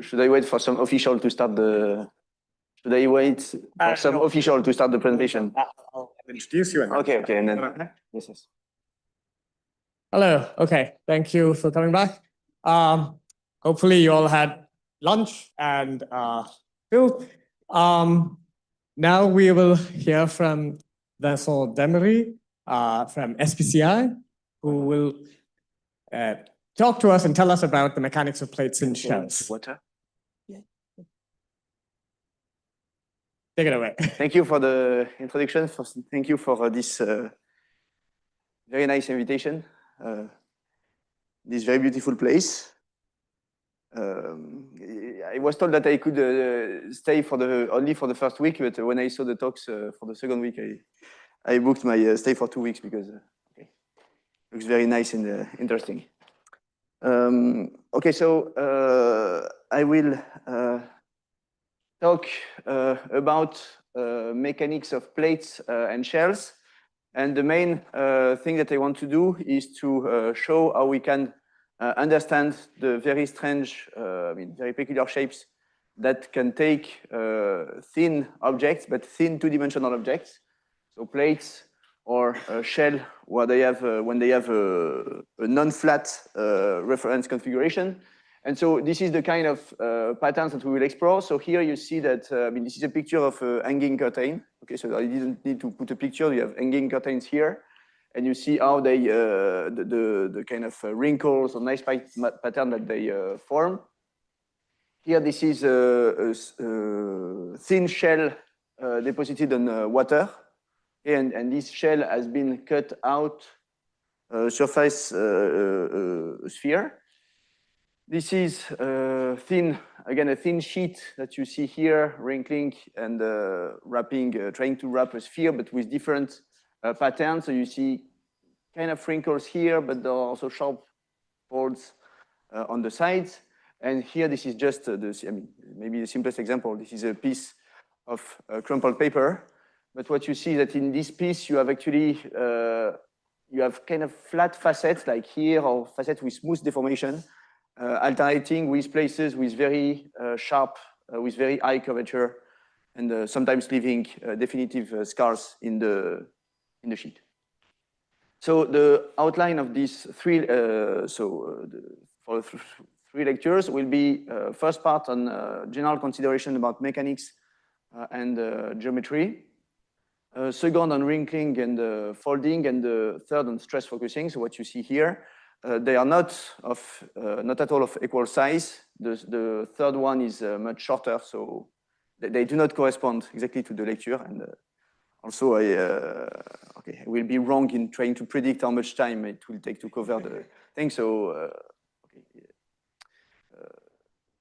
Should I wait for some official to start the? Should I wait for some official to start the presentation? I'll introduce you. Okay, and then yes. Hello. Okay. Thank you for coming back. Hopefully you all had lunch and food. Now we will hear from Vincent Demery from SPCI, who will talk to us and tell us about the mechanics of plates and shells. Water. Take it away. Thank you for the introduction. Thank you for this very nice invitation. This very beautiful place. I was told that I could stay only for the first week, but when I saw the talks for the second week, I booked my stay for 2 weeks because it looks very nice and interesting. Okay, so I will talk about mechanics of plates and shells. And the main thing that I want to do is to show how we can understand the very strange, very peculiar shapes that can take thin objects, but thin two-dimensional objects. So plates or shell, where they have when they have a non-flat reference configuration. And so this is the kind of patterns that we will explore. So here you see that, this is a picture of a hanging curtain. Okay, so I didn't need to put a picture. You have hanging curtains here. And you see how they, the kind of wrinkles or nice pattern that they form. Here, this is a thin shell deposited on water. And this shell has been cut out surface sphere. This is a thin sheet that you see here, wrinkling and wrapping, trying to wrap a sphere, but with different patterns. So you see kind of wrinkles here, but there are also sharp folds on the sides. And here, this is just maybe the simplest example. This is a piece of crumpled paper. But what you see is that in this piece, you have actually you have kind of flat facets like here, or facets with smooth deformation. Alternating with places with very sharp, with very high curvature, and sometimes leaving definitive scars in the sheet. So the outline of these three, for 3 lectures will be first part on general consideration about mechanics and geometry. Second on wrinkling and folding, and the third on stress focusing. So what you see here. They are not at all of equal size. The third one is much shorter, so they do not correspond exactly to the lecture. And also, I will be wrong in trying to predict how much time it will take to cover the thing. So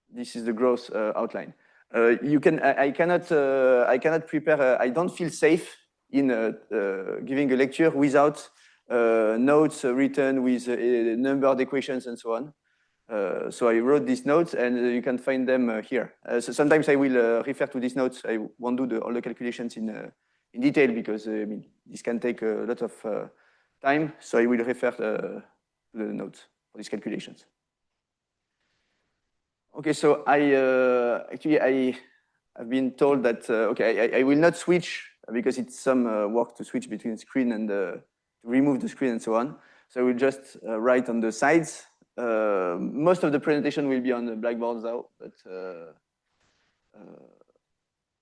this is the gross outline. I cannot prepare. I don't feel safe in giving a lecture without notes written with numbered equations and so on. So I wrote these notes, and you can find them here. So sometimes I will refer to these notes. I won't do all the calculations in detail because this can take a lot of time. So I will refer to the notes for these calculations. Okay, so I've been told that I will not switch because it's some work to switch between screen and to remove the screen and so on. So we'll just write on the sides. Most of the presentation will be on the blackboard now, but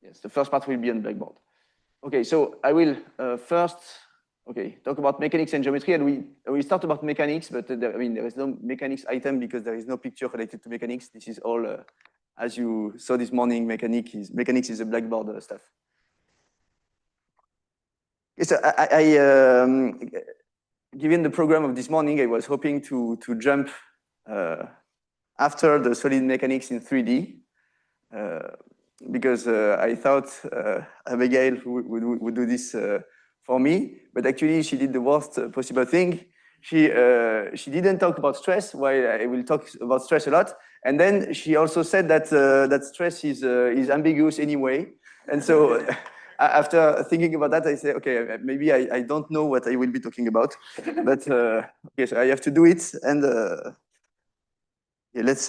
yes, the first part will be on blackboard. Okay, so I will first talk about mechanics and geometry, and we start about mechanics, but there is no mechanics item because there is no picture related to mechanics. This is all, as you saw this morning, mechanics is a blackboard stuff. So given the program of this morning, I was hoping to jump after the solid mechanics in 3D because I thought Abigail would do this for me, but actually she did the worst possible thing. She didn't talk about stress, while I will talk about stress a lot, and then she also said that that stress is ambiguous anyway, and so. After thinking about that, I say, okay, maybe I don't know what I will be talking about, but okay, so I have to do it, and let's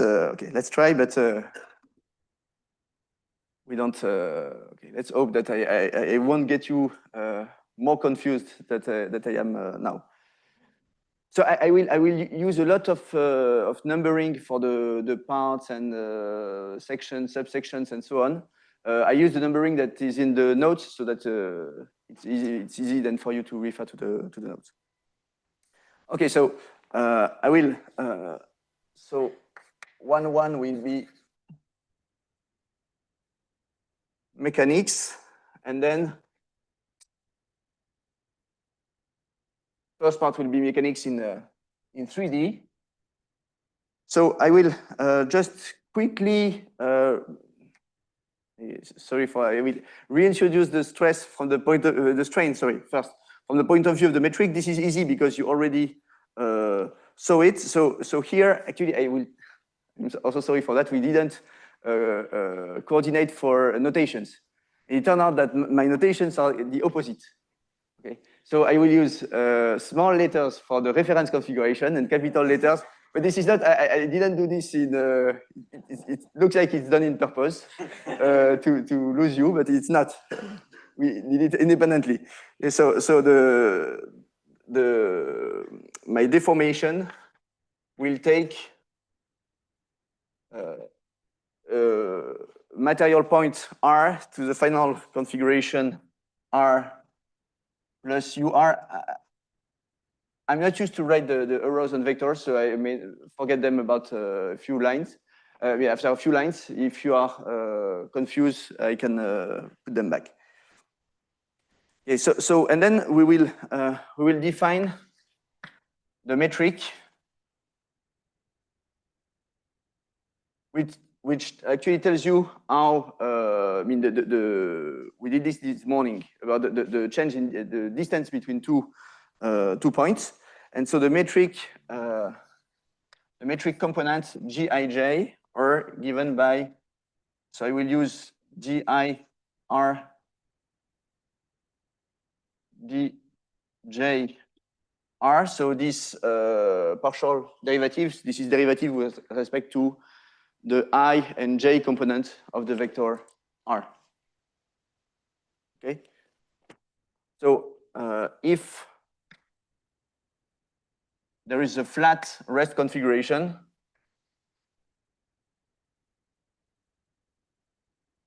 try. But we don't. Okay, let's hope that I won't get you more confused that I am now. So I will use a lot of numbering for the parts and sections, subsections, and so on. I use the numbering that is in the notes so that it's easy then for you to refer to the notes. Okay, so I will. So 1.1 will be mechanics, and then first part will be mechanics in 3D. So I will just quickly. Sorry for, I will reintroduce the stress from the point of the strain. Sorry, first from the point of view of the metric. This is easy because you already saw it. So here, actually, I'm also sorry for that. We didn't coordinate for notations. It turned out that my notations are the opposite. Okay, so I will use small letters for the reference configuration and capital letters. But this is not, I didn't do this in, it looks like it's done in purpose to lose you, but it's not. We did it independently. So my deformation will take material point R to the final configuration R plus UR. I'm not used to write the arrows and vectors, so I may forget them about a few lines. After a few lines, if you are confused, I can put them back. Okay, so and then we will define the metric, which actually tells you how. I mean, we did this morning about the change in the distance between two points. And so the metric components Gij are given by, so I will use GIR dJR. So these partial derivatives, this is derivative with respect to the I and J component of the vector R. Okay. So if there is a flat rest configuration,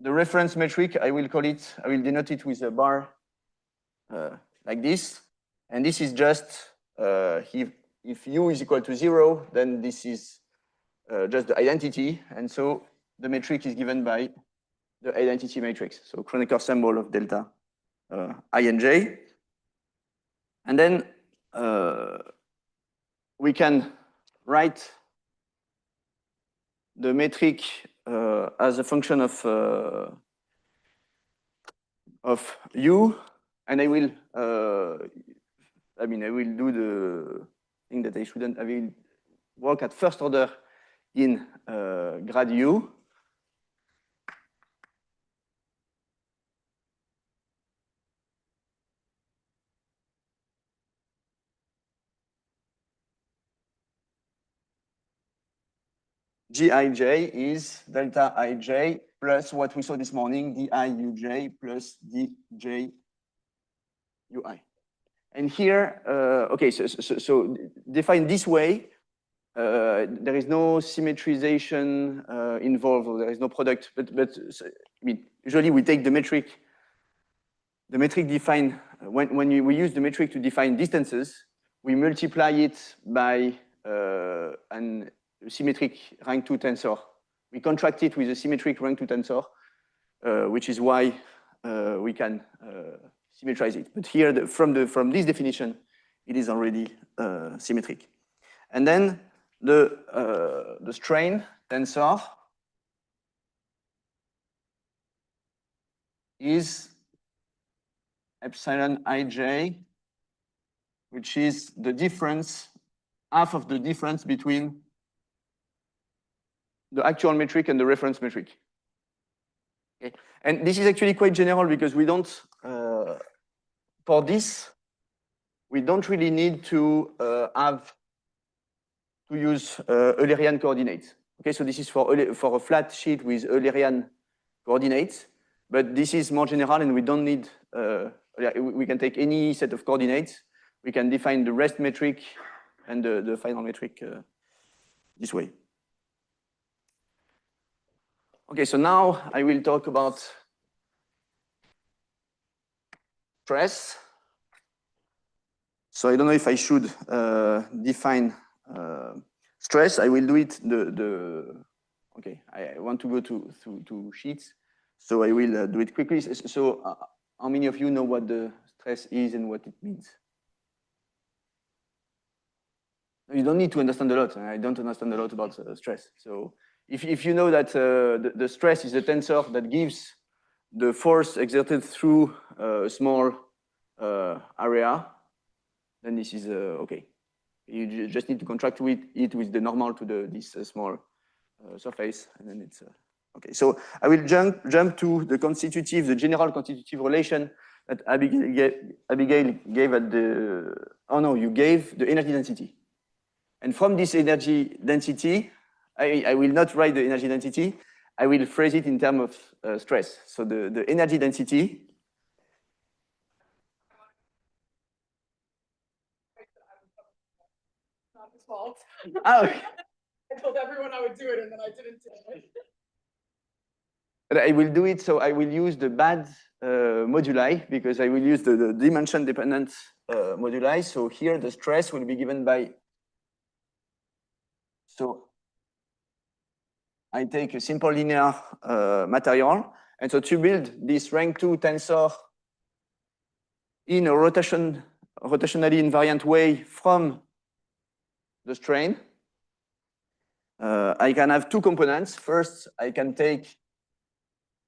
the reference metric, I will denote it with a bar like this. And this is just, if U is equal to 0, then this is just the identity. And so the metric is given by the identity matrix. So Kronecker symbol of delta I and J. And then we can write the metric as a function of U, and I will I will do the thing that I shouldn't. I will work at first order in grad U. Gij is delta ij plus what we saw this morning, diuj plus dj ui. And here, okay, so defined this way, there is no symmetrization involved, or there is no product, but I mean, usually we take the metric defined, when we use the metric to define distances, we multiply it by an symmetric rank 2 tensor. We contract it with a symmetric rank 2 tensor, which is why we can symmetrize it. But here, from this definition, it is already symmetric. And then the strain tensor is epsilon ij, which is the difference, half of the difference between the actual metric and the reference metric. Okay. And this is actually quite general because we don't, for this, we don't really need to use Eulerian coordinates. Okay, so this is for a flat sheet with Eulerian coordinates. But this is more general, and we don't need, we can take any set of coordinates. We can define the rest metric and the final metric this way. Okay, so now I will talk about stress. So I don't know if I should define stress. I will do it okay, I want to go to sheets. So I will do it quickly. So how many of you know what the stress is and what it means? You don't need to understand a lot. I don't understand a lot about stress. So if you know that the stress is a tensor that gives the force exerted through a small area, then this is okay. You just need to contract with it with the normal to this small surface, and then it's okay. So I will jump to the general constitutive relation that Abigail gave at the, oh no, you gave the energy density. And from this energy density, I will not write the energy density. I will phrase it in terms of stress. So the energy density. Not his fault. Oh, okay. I told everyone I would do it, and then I didn't do it. But I will do it, so I will use the bad moduli, because I will use the dimension-dependent moduli. So here, the stress will be given by, so I take a simple linear material, and so to build this rank 2 tensor in a rotationally invariant way from the strain, I can have two components. First, I can take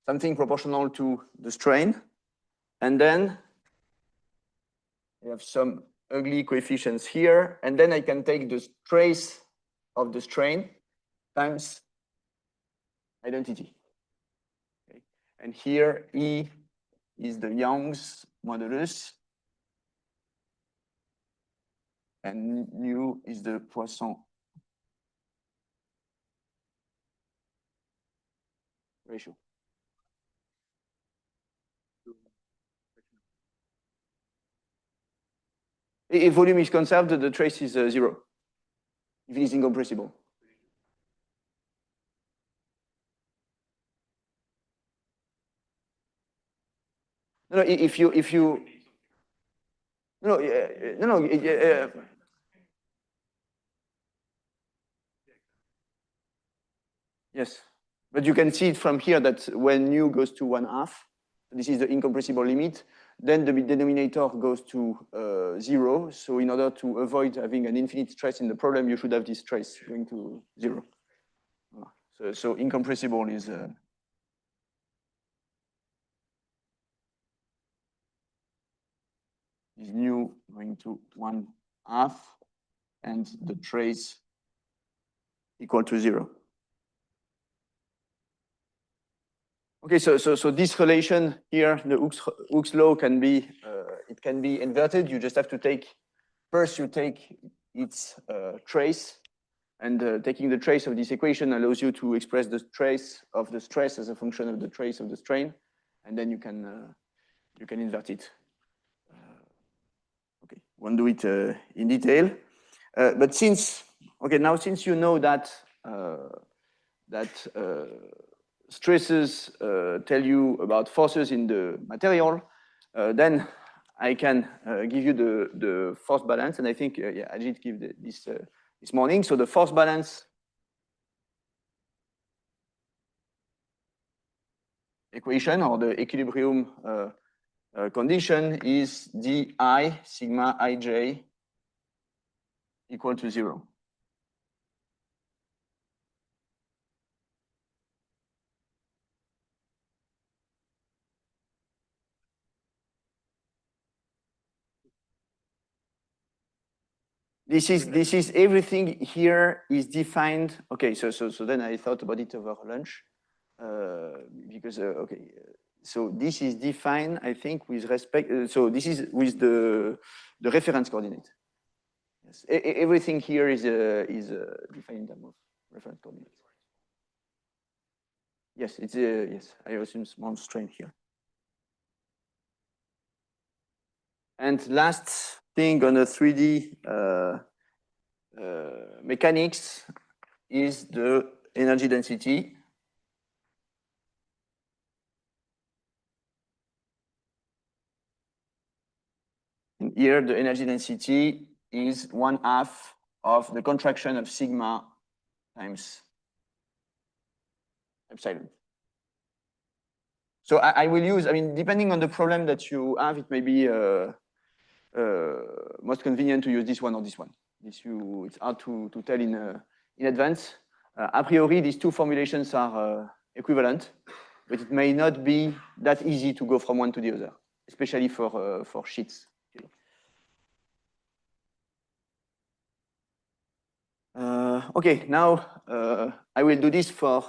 something proportional to the strain, and then I have some ugly coefficients here, and then I can take the trace of the strain times identity. Okay. And here E is the Young's modulus, and nu is the Poisson ratio. If volume is conserved, the trace is 0, if it is incompressible. No, if you no, yes, but you can see it from here that when nu goes to 1/2, this is the incompressible limit, then the denominator goes to 0. So in order to avoid having an infinite stress in the problem, you should have this trace going to 0. So incompressible is nu going to 1/2 and the trace equal to 0. Okay, so this relation here, the Hooke's law can be, it can be inverted. You just have to take, first you take its trace, and taking the trace of this equation allows you to express the trace of the stress as a function of the trace of the strain, and then you can invert it. Okay, won't do it in detail, but since, okay, now since you know that stresses tell you about forces in the material, then I can give you the force balance, and I think yeah, Ajit gave this morning. So the force balance equation, or the equilibrium condition, is di sigma ij equal to 0. This is everything here is defined. Okay, so then I thought about it over lunch, because okay, so this is defined, I think, with respect. So this is with the reference coordinate. Yes, everything here is defined in terms of reference coordinate. Yes, it's yes, I assume small strain here. And last thing on the 3D mechanics is the energy density. And here, the energy density is 1/2 of the contraction of sigma times epsilon. So I will use, I mean, depending on the problem that you have, it may be most convenient to use this one or this one. It's hard to tell in advance. A priori, these two formulations are equivalent, but it may not be that easy to go from one to the other, especially for sheets. Okay, now I will do this for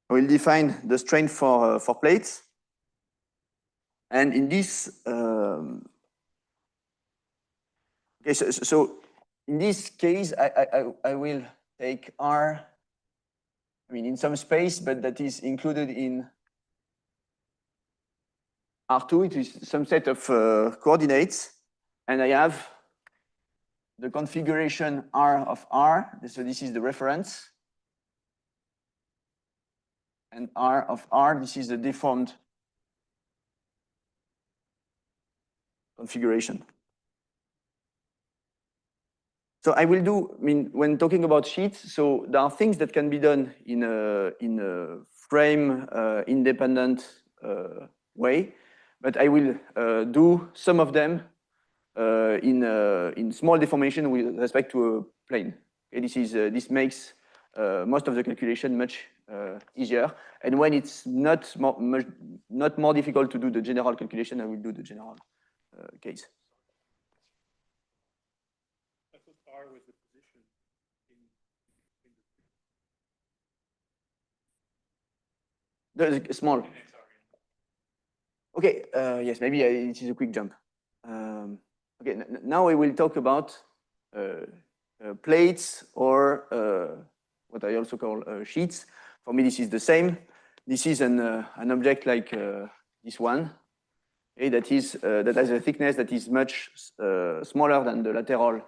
I will define the strain for plates. And in this, okay, so in this case, I will take R, I mean, in some space, but that is included in R2. It is some set of coordinates. And I have the configuration R of R. So this is the reference. And R of R, this is the deformed configuration. So I will do, I mean, when talking about sheets, so there are things that can be done in a frame independent way, but I will do some of them in small deformation with respect to a plane. Okay, this makes most of the calculation much easier. And when it's not more difficult to do the general calculation, I will do the general case. Was the position in the small. Okay, yes, maybe it is a quick jump. Okay, now we will talk about plates or what I also call sheets. For me, this is the same. This is an object like this one, okay, that has a thickness that is much smaller than the lateral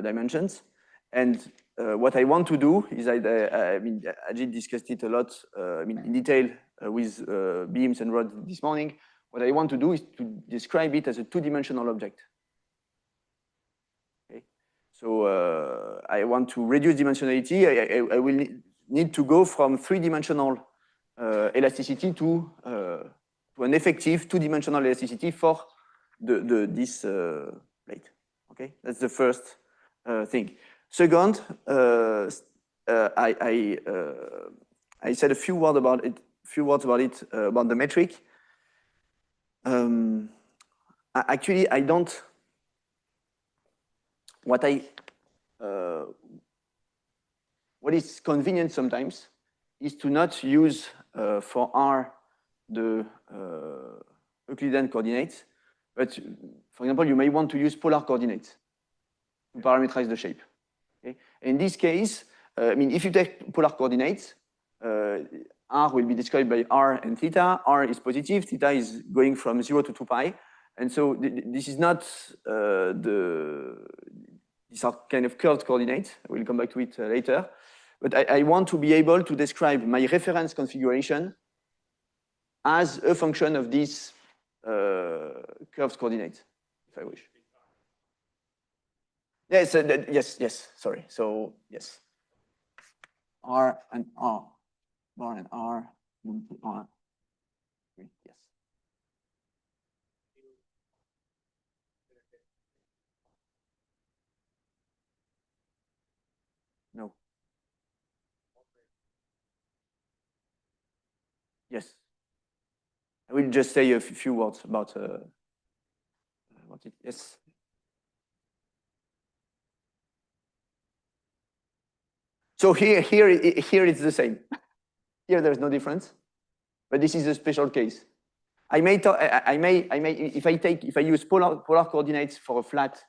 dimensions. And what I want to do is, I mean, Ajit discussed it a lot, I mean, in detail with beams and rods this morning. What I want to do is to describe it as a two-dimensional object. Okay, so I want to reduce dimensionality. I will need to go from three-dimensional elasticity to an effective two-dimensional elasticity for this plate. Okay, that's the first thing. Second, I said a few words about it. About the metric. Actually, I don't. What is convenient sometimes is to not use for R the Euclidean coordinates, but for example, you may want to use polar coordinates to parameterize the shape. Okay? In this case, I mean, if you take polar coordinates, R will be described by R and theta. R is positive, theta is going from 0 to 2 pi. And so this is not these are kind of curved coordinates. I will come back to it later. But I want to be able to describe my reference configuration as a function of these curved coordinates, if I wish. Yes, yes, sorry. So, yes. R and R, bar and R, R. Yes. No. Yes. I will just say a few words about it. Yes. So here it's the same. Here there's no difference, but this is a special case. I may, if I use polar coordinates for a flat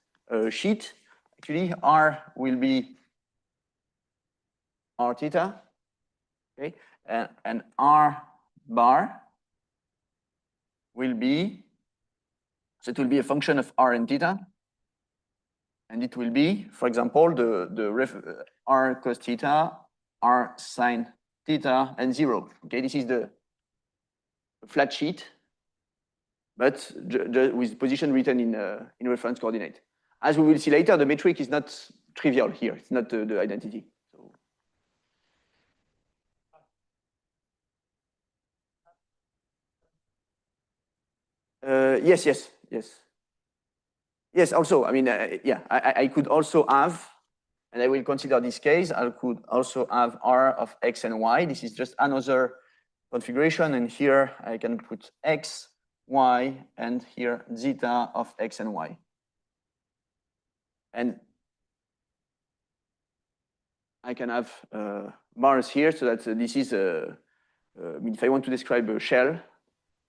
sheet, actually R will be R theta, okay, and R bar will be, so it will be a function of R and theta, and it will be, for example, the R cos theta, R sine theta, and 0. Okay, this is the flat sheet, but with position written in reference coordinate. As we will see later, the metric is not trivial here. It's not the identity. So. Yes. Yes, also, I mean, yeah, I could also have, and I will consider this case, I could also have R of X and Y. This is just another configuration, and here I can put X, Y, and here zeta of X and Y. And I can have bars here, so that this is I mean, if I want to describe a shell,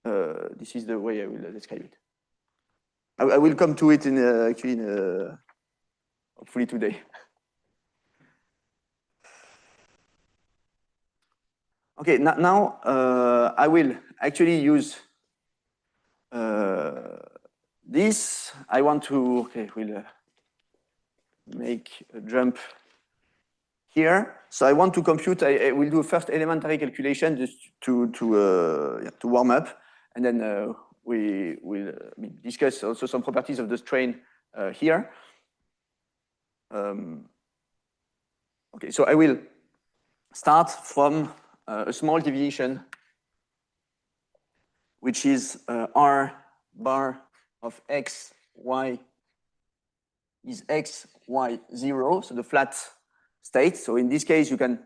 this is the way I will describe it. I will come to it in actually hopefully today. Okay, now I will actually use this. I want to, okay, we'll make a jump here. So I want to compute, I will do a first elementary calculation just to warm up. And then we will discuss also some properties of the strain here. Okay, so I will start from a small deviation, which is R bar of X, Y is X, Y, 0, so the flat state. So in this case, you can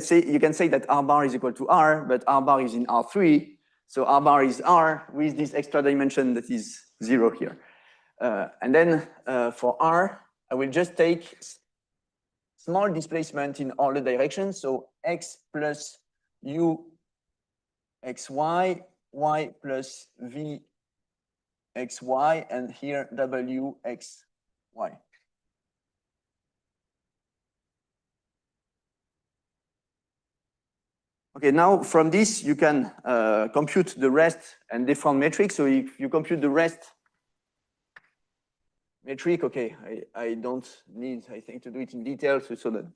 say that R bar is equal to R, but R bar is in R3. So R bar is R with this extra dimension that is 0 here. And then for R, I will just take small displacement in all the directions. So X plus U XY, Y plus V XY, and here W XY. Okay, now from this, you can compute the rest and different metrics. So if you compute the rest metric, okay, I don't need, I think, to do it in detail, so that,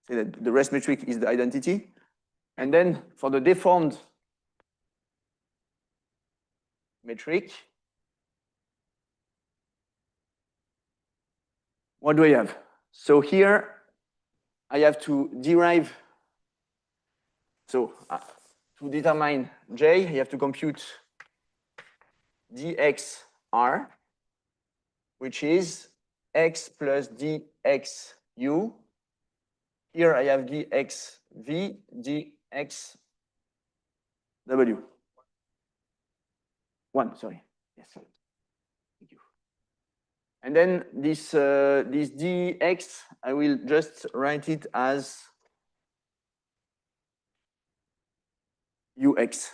say that the rest metric is the identity. And then for the deformed metric, what do I have? So here, I have to derive, so to determine J, I have to compute dxr, which is x plus dxu. Here I have dxv, dxw. 1, sorry. Yes. Thank you. And then this dx, I will just write it as ux.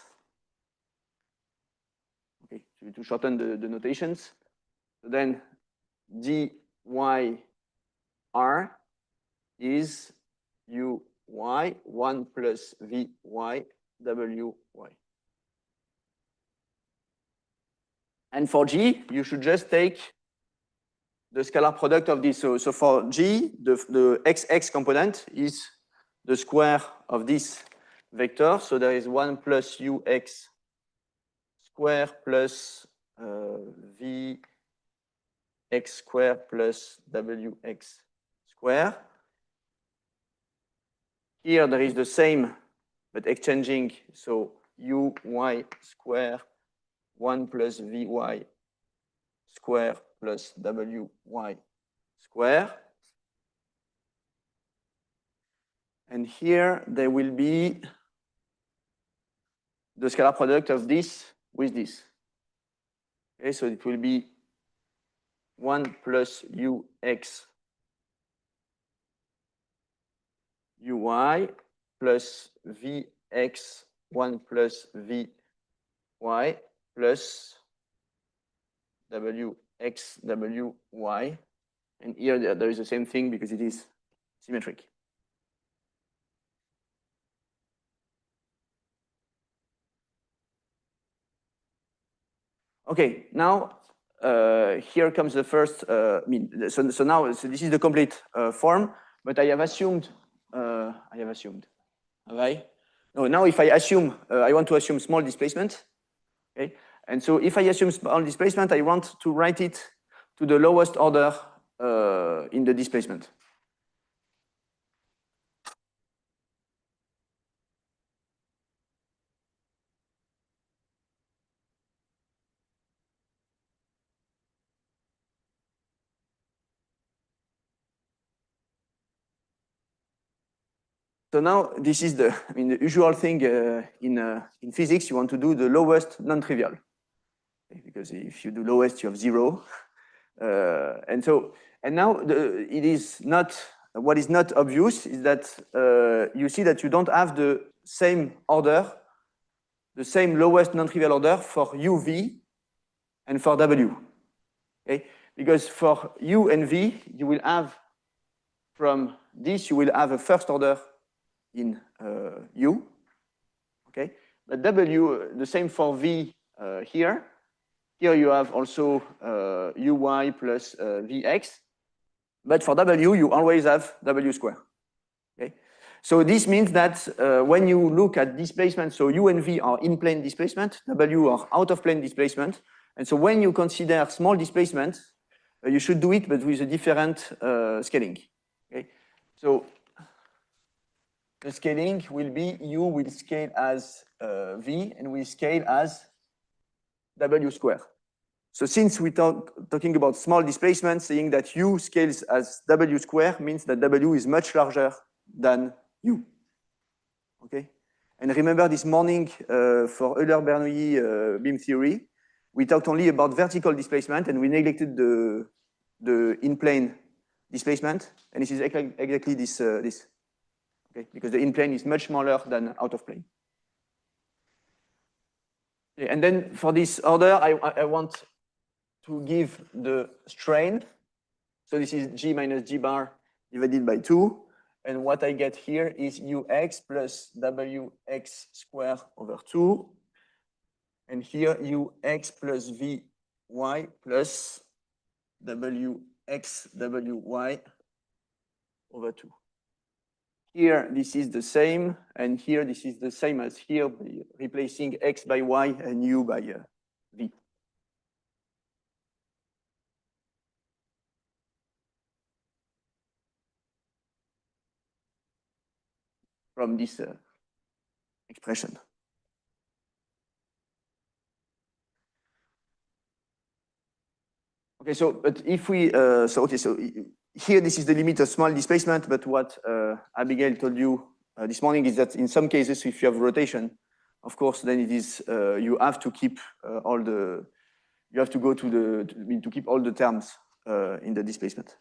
Okay, to shorten the notations. So then dyr is uy 1 plus vy wy. And for G, you should just take the scalar product of this. So for G, the XX component is the square of this vector. So there is 1 plus ux square plus vx square plus wx square. Here there is the same, but exchanging. So uy square 1 plus vy square plus wy square. And here there will be the scalar product of this with this. Okay, so it will be 1 plus ux uy plus Vx1 plus Vy plus Wx, Wy. And here there is the same thing because it is symmetric. Okay, now here comes the first, so now so this is the complete form, but I have assumed, have I? No, now if I assume, I want to assume small displacement, okay? And so if I assume small displacement, I want to write it to the lowest order in the displacement. So now this is the, the usual thing in physics. You want to do the lowest non-trivial, okay? Because if you do lowest, you have 0, and now it is not. What is not obvious is that you see that you don't have the same order, the same lowest non-trivial order for uv and for w, okay? Because for u and v, you will have from this you will have a first order in U, okay? But W, the same for V here. Here you have also Uy plus Vx, but for W, you always have W square, okay? So this means that when you look at displacement, so U and V are in-plane displacement, W are out-of-plane displacement, and so when you consider small displacement, you should do it, but with a different scaling, okay? So the scaling will be U will scale as V and will scale as W square. So since we're talking about small displacement, saying that U scales as W square means that W is much larger than U, okay? And remember this morning for Euler-Bernoulli beam theory, we talked only about vertical displacement and we neglected the in-plane displacement, and this is exactly this. Okay, because the in-plane is much smaller than out-of-plane. Okay, and then for this order, I want to give the strain. So this is G minus G bar divided by 2. And what I get here is Ux plus Wx square over 2. And here Ux plus Vy plus Wx Wy over 2. Here, this is the same, and here, this is the same as here, replacing x by y and u by v. From this expression. Okay, so, but if we, so here, this is the limit of small displacement, but what Abigail told you this morning is that in some cases, if you have rotation, of course, then it is, you have to keep all the, you have to go to the, to keep all the terms in the displacement.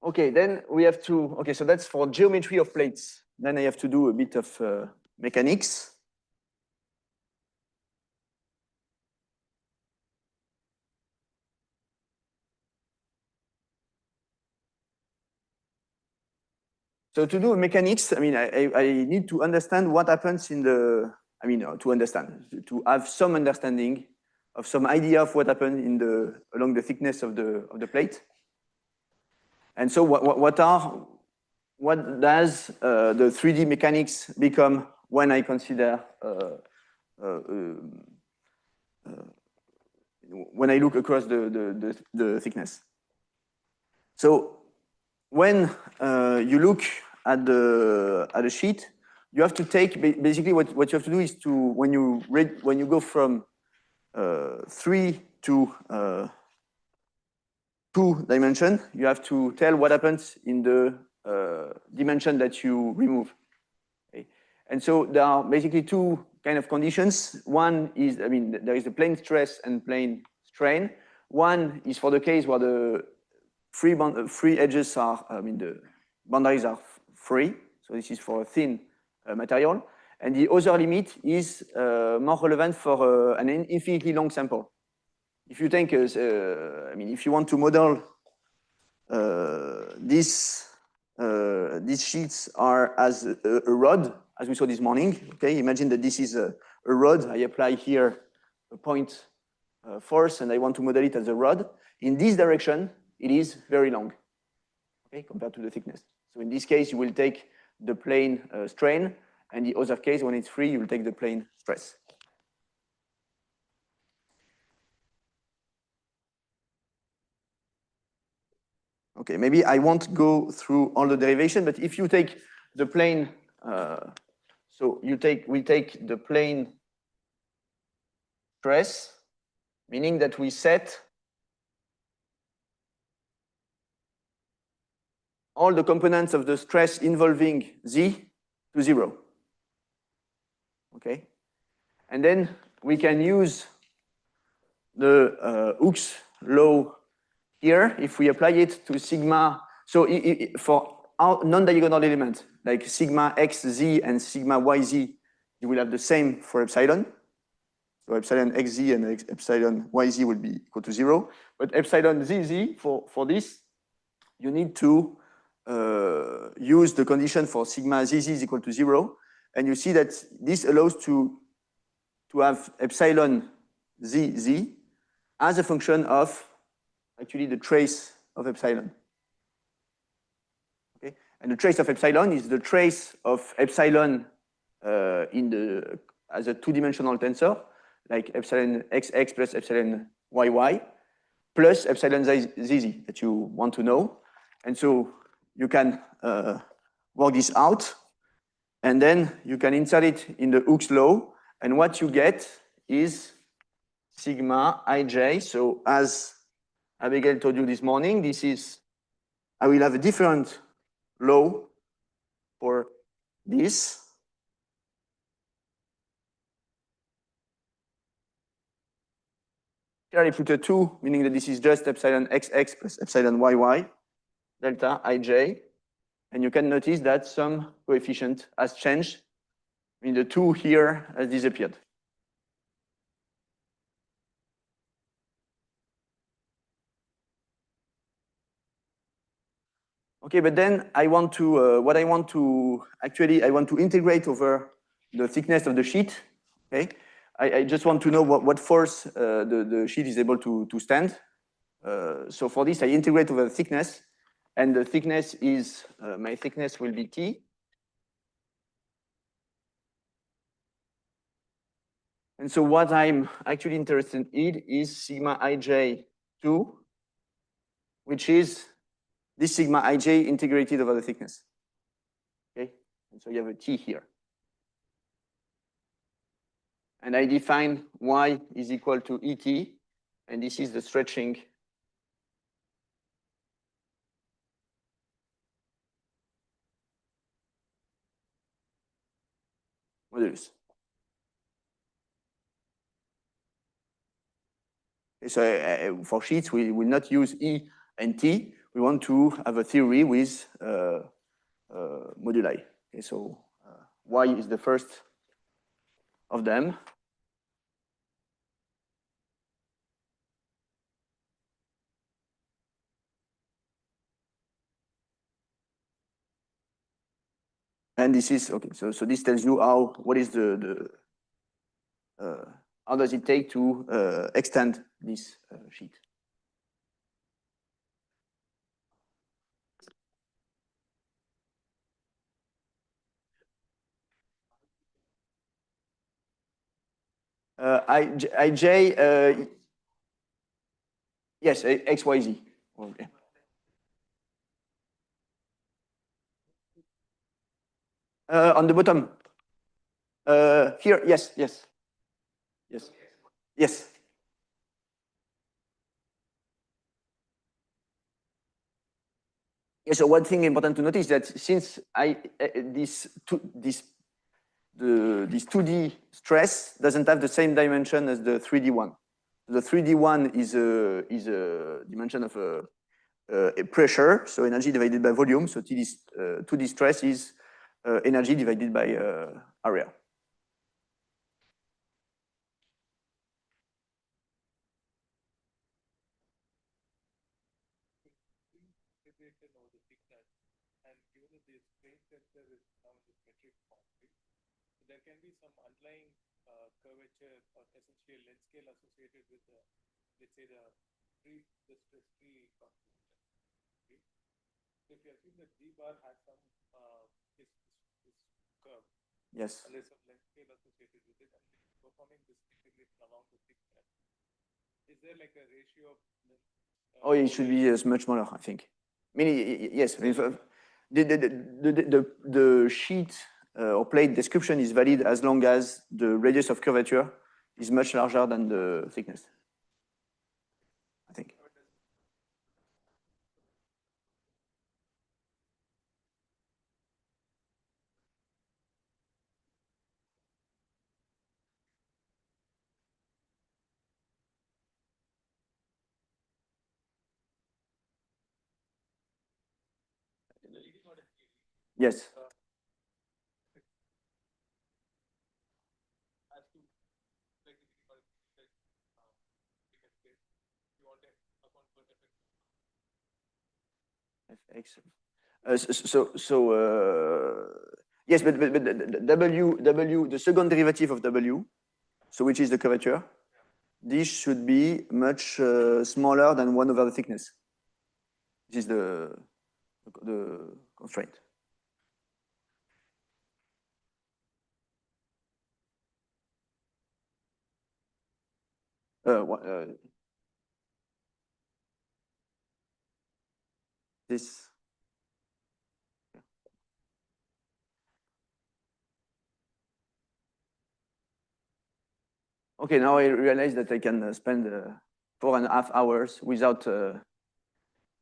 Okay, then we have to, okay, so that's for geometry of plates. Then I have to do a bit of mechanics. So to do mechanics, I mean, I need to understand what happens in the, I mean, to understand, to have some understanding of some idea of what happened in the, along the thickness of the plate. And so what does the 3D mechanics become when I consider, when I look across the thickness? So when you look at the sheet, you have to take, basically what you have to do is to, when you go from 3 to 2 dimension, you have to tell what happens in the dimension that you remove. Okay. And so there are basically two kind of conditions. One is, I mean, there is a plane stress and plane strain. One is for the case where the free edges are, the boundaries are free. So this is for a thin material. And the other limit is more relevant for an infinitely long sample. If you think, if you want to model these sheets are as a rod, as we saw this morning. Okay, imagine that this is a rod. I apply here a point force, and I want to model it as a rod. In this direction, it is very long, okay, compared to the thickness. So in this case, you will take the plane strain, and the other case, when it's free, you will take the plane stress. Okay, maybe I won't go through all the derivation, but if you take the plane, so we take the plane stress, meaning that we set all the components of the stress involving Z to 0. Okay, and then we can use the Hooke's law here if we apply it to sigma. So for our non-diagonal element like sigma xz and sigma yz, you will have the same for epsilon. So epsilon xz and epsilon yz will be equal to 0. But epsilon zz for this, you need to use the condition for sigma zz is equal to 0. And you see that this allows to have epsilon zz as a function of actually the trace of epsilon. Okay, and the trace of epsilon is the trace of epsilon as a two-dimensional tensor, like epsilon xx plus epsilon yy plus epsilon zz that you want to know. And so you can work this out, and then you can insert it in the Hooke's law, and what you get is sigma ij. So as Abigail told you this morning, this is, I will have a different law for this. Here I put a 2, meaning that this is just epsilon xx plus epsilon yy, delta ij. And you can notice that some coefficient has changed. I mean, the 2 here has disappeared. Okay, but then I want to, I want to integrate over the thickness of the sheet. Okay, I just want to know what force the sheet is able to stand. So for this, I integrate over the thickness, and the thickness is, my thickness will be T. And so what I'm actually interested in is sigma ij2, which is this sigma ij integrated over the thickness. Okay, and so you have a T here. And I define y is equal to ET, and this is the stretching modulus. Okay, so for sheets, we will not use E and T. We want to have a theory with moduli. Okay, so y is the first of them. And this is, okay, so this tells you what is how does it take to extend this sheet. IJ, yes, XYZ. Okay. On the bottom. Here, yes. Yes. Yes. So one thing important to notice is that since this 2D stress doesn't have the same dimension as the 3D one. The 3D one is a dimension of a pressure, so energy divided by volume. So 2D stress is energy divided by area. And given that the strain tensor is now in this metric form, so there can be some underlying curvature or essentially a length scale associated with the, let's say, the stress-free contribution. Okay? So if you assume that D bar has some this curve, Yes. and there's some length scale associated with it, and performing this integration along the thickness, is there like a ratio of length? Oh, it should be much smaller, I think. I mean, yes. I mean, the sheet or plate description is valid as long as the radius of curvature is much larger than the thickness, I think. Yes. Fx. Yes, but W, the second derivative of W, so which is the curvature, this should be much smaller than 1 over the thickness. This is the constraint. This. Okay, now I realize that I can spend 4.5 hours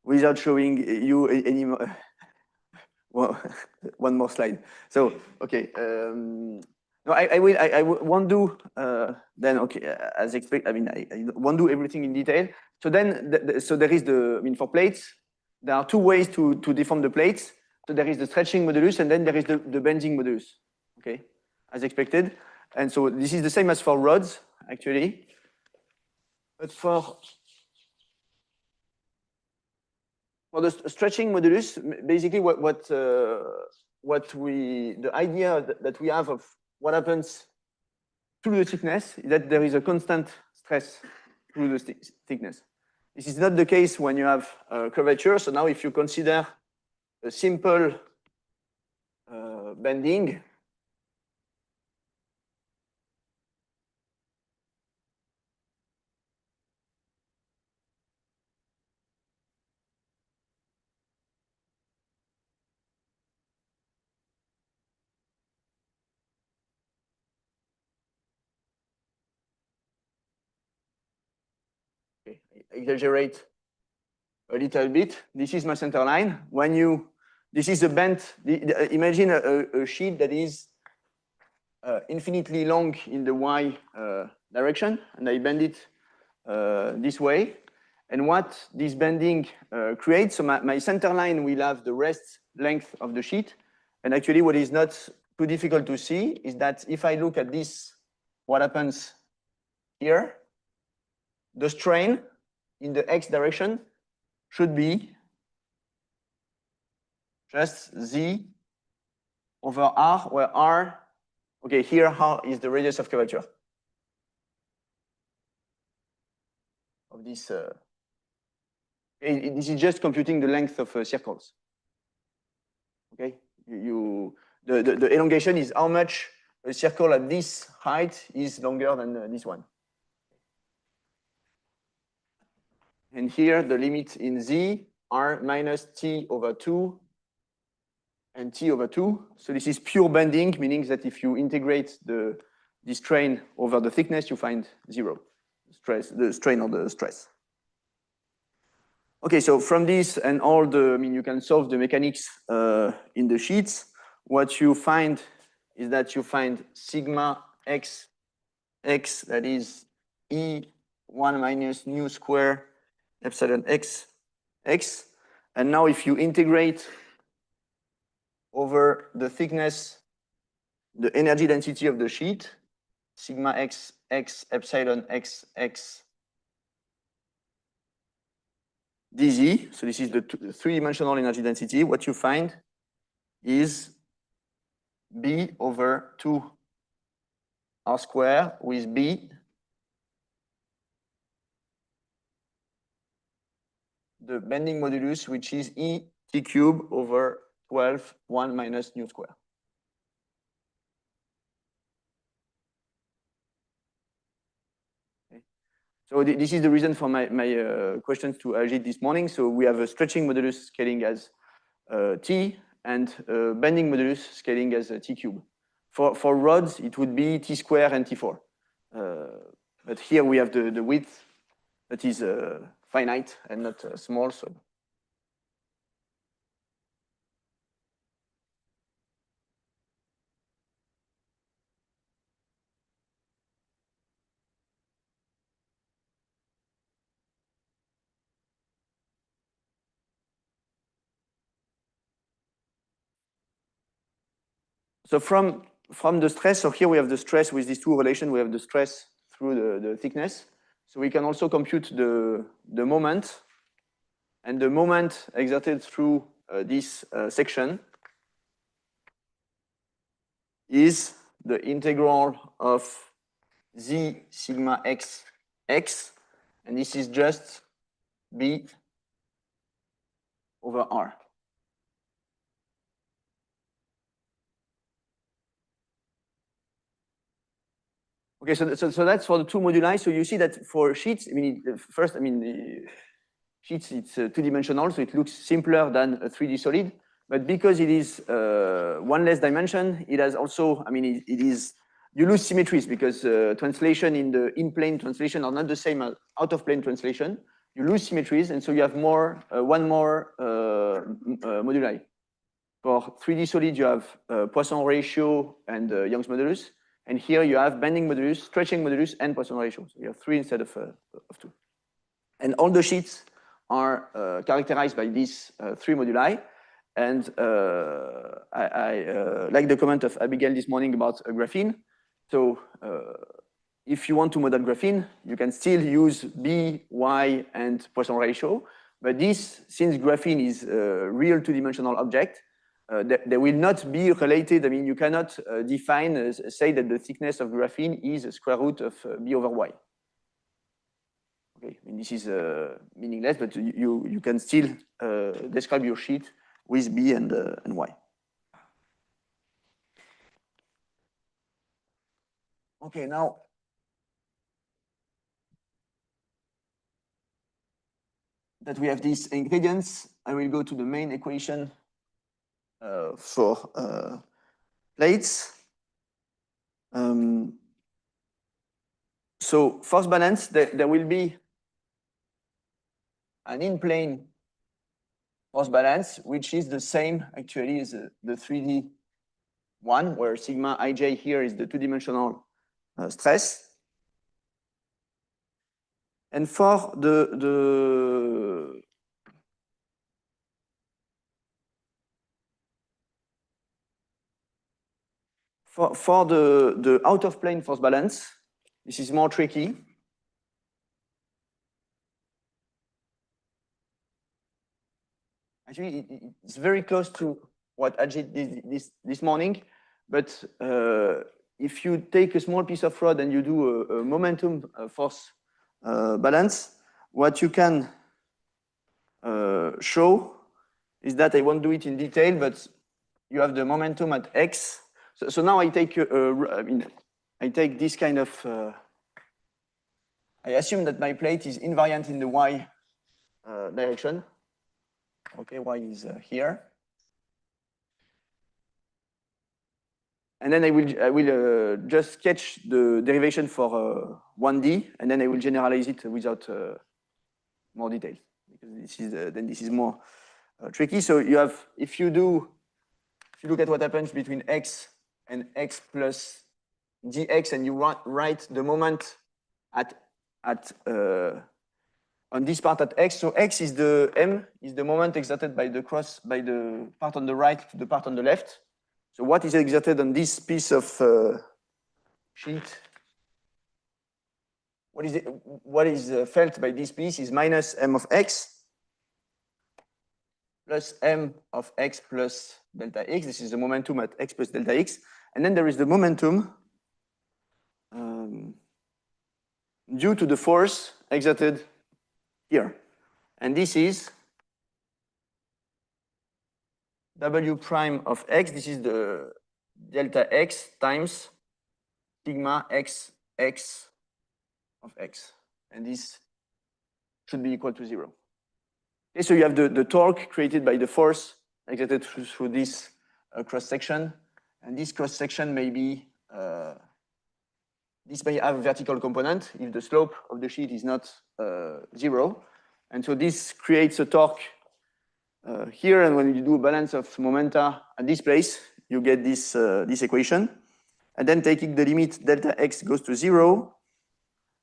without showing you any more. Well, one more slide. So, okay. No, I won't do then. Okay, as expected. I mean, I won't do everything in detail. So then, so there is the. I mean, for plates, there are 2 ways to deform the plates. So there is the stretching modulus, and then there is the bending modulus. Okay, as expected. And so this is the same as for rods, actually. But for the stretching modulus, basically the idea that we have of what happens through the thickness is that there is a constant stress through the thickness. This is not the case when you have curvature. So now if you consider a simple bending, okay, I exaggerate a little bit. This is my center line. This is a bent, imagine a sheet that is infinitely long in the y direction, and I bend it this way. And what this bending creates, so my center line will have the rest length of the sheet. And actually what is not too difficult to see is that if I look at this, what happens here, the strain in the x direction should be just z over r, where r, okay, here r is the radius of curvature of this. This is just computing the length of circles. Okay, the elongation is how much a circle at this height is longer than this one. And here the limit in z are minus t over 2 and t over 2. So this is pure bending, meaning that if you integrate this strain over the thickness, you find 0 stress, the strain or the stress. Okay, so from this and all I mean, you can solve the mechanics in the sheets. What you find is that you find sigma x, that is E 1 minus nu square epsilon x x. And now if you integrate over the thickness, the energy density of the sheet, sigma x x epsilon x x dz, so this is the three-dimensional energy density, what you find is b over 2 r square with b the bending modulus, which is e t cube over 12 1 minus nu square. Okay. So this is the reason for my questions to Ajit this morning. So we have a stretching modulus scaling as t and bending modulus scaling as t cube. For rods, it would be t square and t4. But here we have the width that is finite and not small. So from the stress, so here we have the stress with these two relations, we have the stress through the thickness. So we can also compute the moment, and the moment exerted through this section is the integral of z sigma x x, and this is just b over r. Okay, so that's for the two moduli. So you see that for sheets, I mean, first, I mean, the sheets, it's two-dimensional, so it looks simpler than a 3D solid. But because it is one less dimension, it has also, I mean, it is, you lose symmetries because translation in the in-plane translation are not the same as out-of-plane translation. You lose symmetries, and so you have more, one more moduli. For 3D solid, you have Poisson ratio and Young's modulus. And here you have bending modulus, stretching modulus, and Poisson ratio. So you have 3 instead of 2. And all the sheets are characterized by these 3 moduli. And I like the comment of Abigail this morning about graphene. So if you want to model graphene, you can still use B, Y, and Poisson ratio. But this, since graphene is a real two-dimensional object, they will not be related. I mean, you cannot define, say that the thickness of graphene is a square root of B over Y. Okay, I mean, this is meaningless, but you can still describe your sheet with B and Y. Okay, now that we have these ingredients, I will go to the main equation for plates. So force balance, there will be an in-plane force balance, which is the same actually as the 3D one, where sigma ij here is the two-dimensional stress. And for the out of plane force balance, this is more tricky. Actually, it's very close to what Ajit did this morning, but if you take a small piece of rod and you do a momentum force balance, what you can show is that I won't do it in detail, but you have the momentum at x. So now I take, I take this kind of, I assume that my plate is invariant in the y direction. Okay, y is here. And then I will just sketch the derivation for 1D, and then I will generalize it without more detail, because this is then this is more tricky. So you have, if you look at what happens between x and x plus dx, and you write the moment at at on this part at X. So X is the M is the moment exerted by the part on the right to the part on the left. So what is exerted on this piece of sheet? What is felt by this piece is minus M of X plus M of X plus delta X. This is the momentum at X plus delta X. And then there is the momentum due to the force exerted here. And this is W prime of X. This is the delta X times sigma X X of X. And this should be equal to 0. Okay, so you have the torque created by the force exerted through this cross-section. And this cross-section may be, this may have a vertical component if the slope of the sheet is not 0. And so this creates a torque here. And when you do a balance of momenta at this place, you get this, this equation. And then taking the limit delta X goes to 0,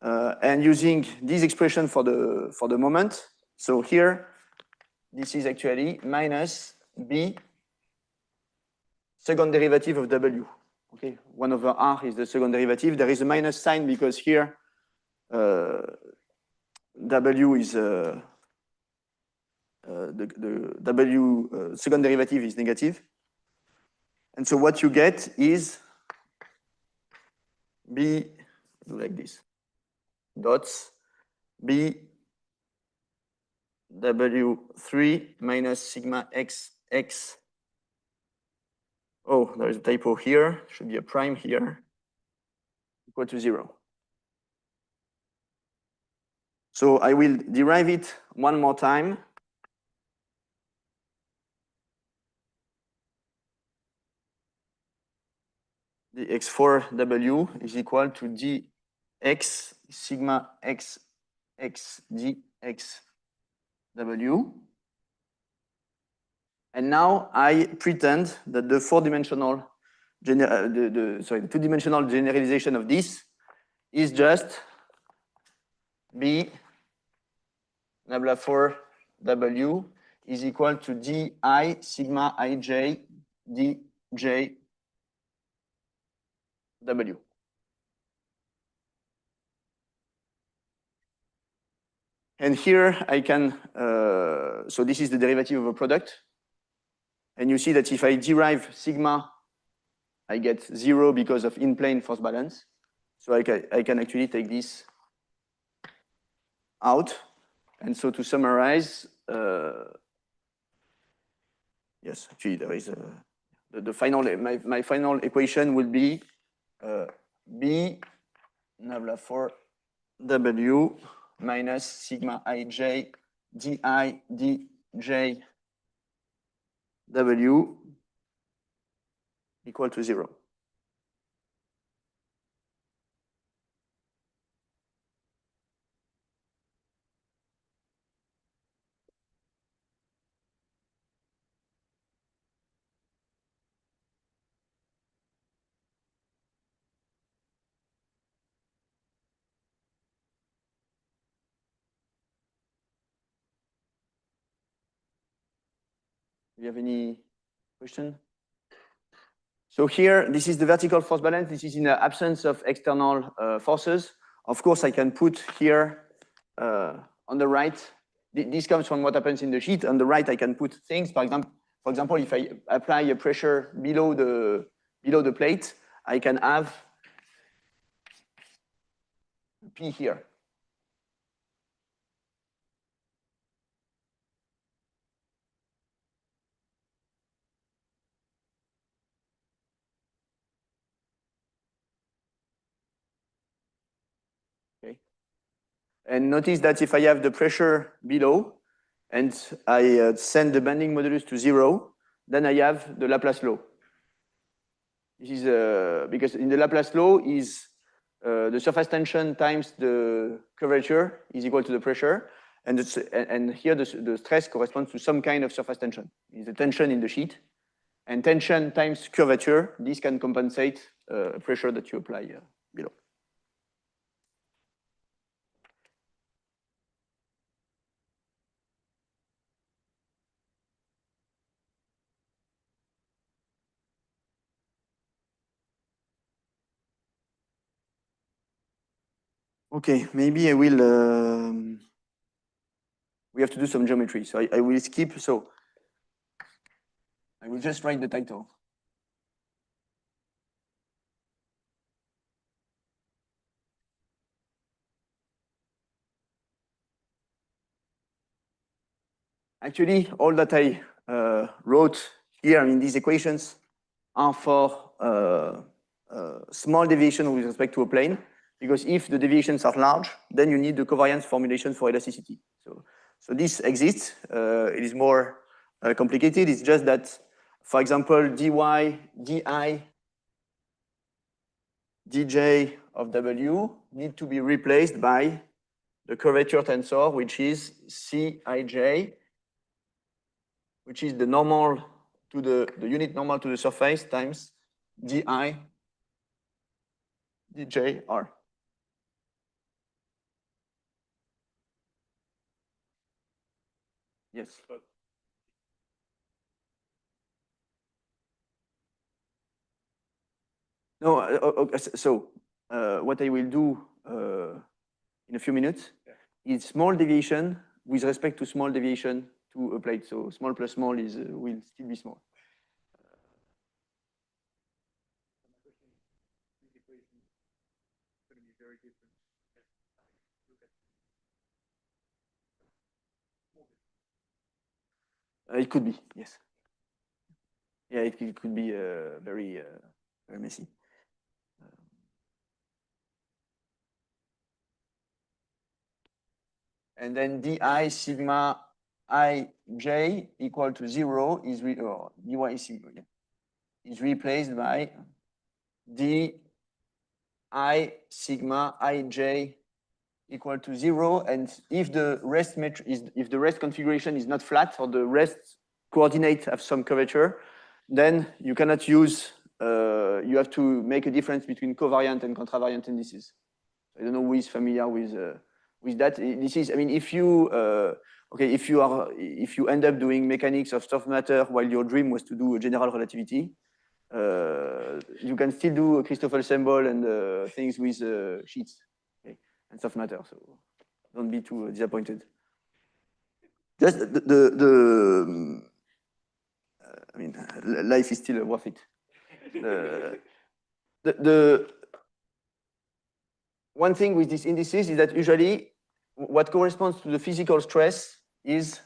and using this expression for the moment. So here, this is actually minus B second derivative of W. Okay, 1 over R is the second derivative. There is a minus sign because here W is the W second derivative is negative. And so what you get is B, like this, dots B W3 minus sigma X X. Oh, there is a typo here. Should be a prime here. Equal to 0. So I will derive it one more time. The X4W is equal to dx sigma X X dx W. And now I pretend that the two-dimensional generalization of this is just B nabla 4 W is equal to di sigma ij dj W. And here I can, so this is the derivative of a product. And you see that if I derive sigma, I get 0 because of in-plane force balance. So I can actually take this out. And so to summarize, yes, actually there is the final, my final equation will be B nabla 4 W minus sigma ij di dj W equal to 0. Do you have any question? So here, this is the vertical force balance. This is in the absence of external forces. Of course, I can put here on the right. This comes from what happens in the sheet. On the right, I can put things. For example, if I apply a pressure below the plate, I can have P here. Okay. And notice that if I have the pressure below and I send the bending modulus to 0, then I have the Laplace law. This is because in the Laplace law is the surface tension times the curvature is equal to the pressure, and here the stress corresponds to some kind of surface tension. It's the tension in the sheet, and tension times curvature. This can compensate pressure that you apply below. Okay, maybe I will, we have to do some geometry. So I will skip. So I will just write the title. Actually, all that I wrote here in these equations are for small deviation with respect to a plane, because if the deviations are large, then you need the covariance formulation for elasticity. So this exists. It is more complicated. It's just that, for example, dy, di, dj of w need to be replaced by the curvature tensor, which is Cij, which is the normal to the unit normal to the surface times di dj r. Yes. No, okay, so what I will do in a few minutes is small deviation with respect to small deviation to a plate. So small plus small is will still be small. It could be, yes. Yeah, it could be very messy. And then di sigma ij equal to 0 is dy sigma is replaced by di sigma ij equal to 0, and if the rest if the rest configuration is not flat or the rest coordinate have some curvature, then you cannot use. You have to make a difference between covariant and contravariant indices. I don't know who is familiar with that. This is, I mean, if you okay, if you end up doing mechanics of soft matter while your dream was to do a general relativity, you can still do a Christoffel symbol and things with sheets. And soft matter, so don't be too disappointed. Just I mean, life is still worth it. The one thing with these indices is that usually what corresponds to the physical stress is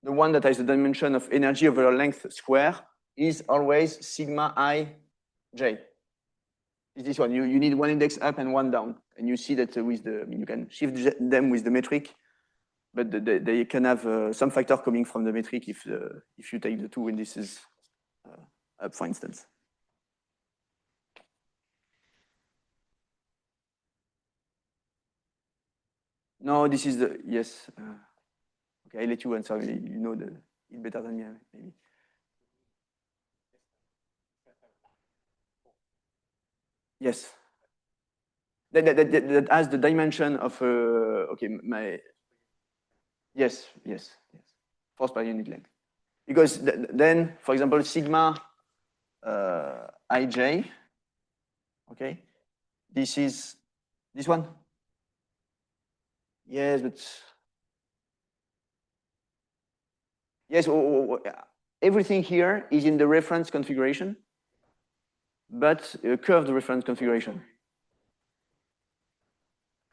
the one that has the dimension of energy over length square is always sigma I j. Is this one? You need one index up and one down, and you see that with the, I mean, you can shift them with the metric, but they can have some factor coming from the metric if you take the two indices up, for instance. No, this is the yes. Okay, I let you answer. You know it better than me, maybe. Yes. That has the dimension of okay, my yes. Force per unit length. Because then, for example, sigma ij, okay, this is this one. Yes, but yes, everything here is in the reference configuration, but a curved reference configuration.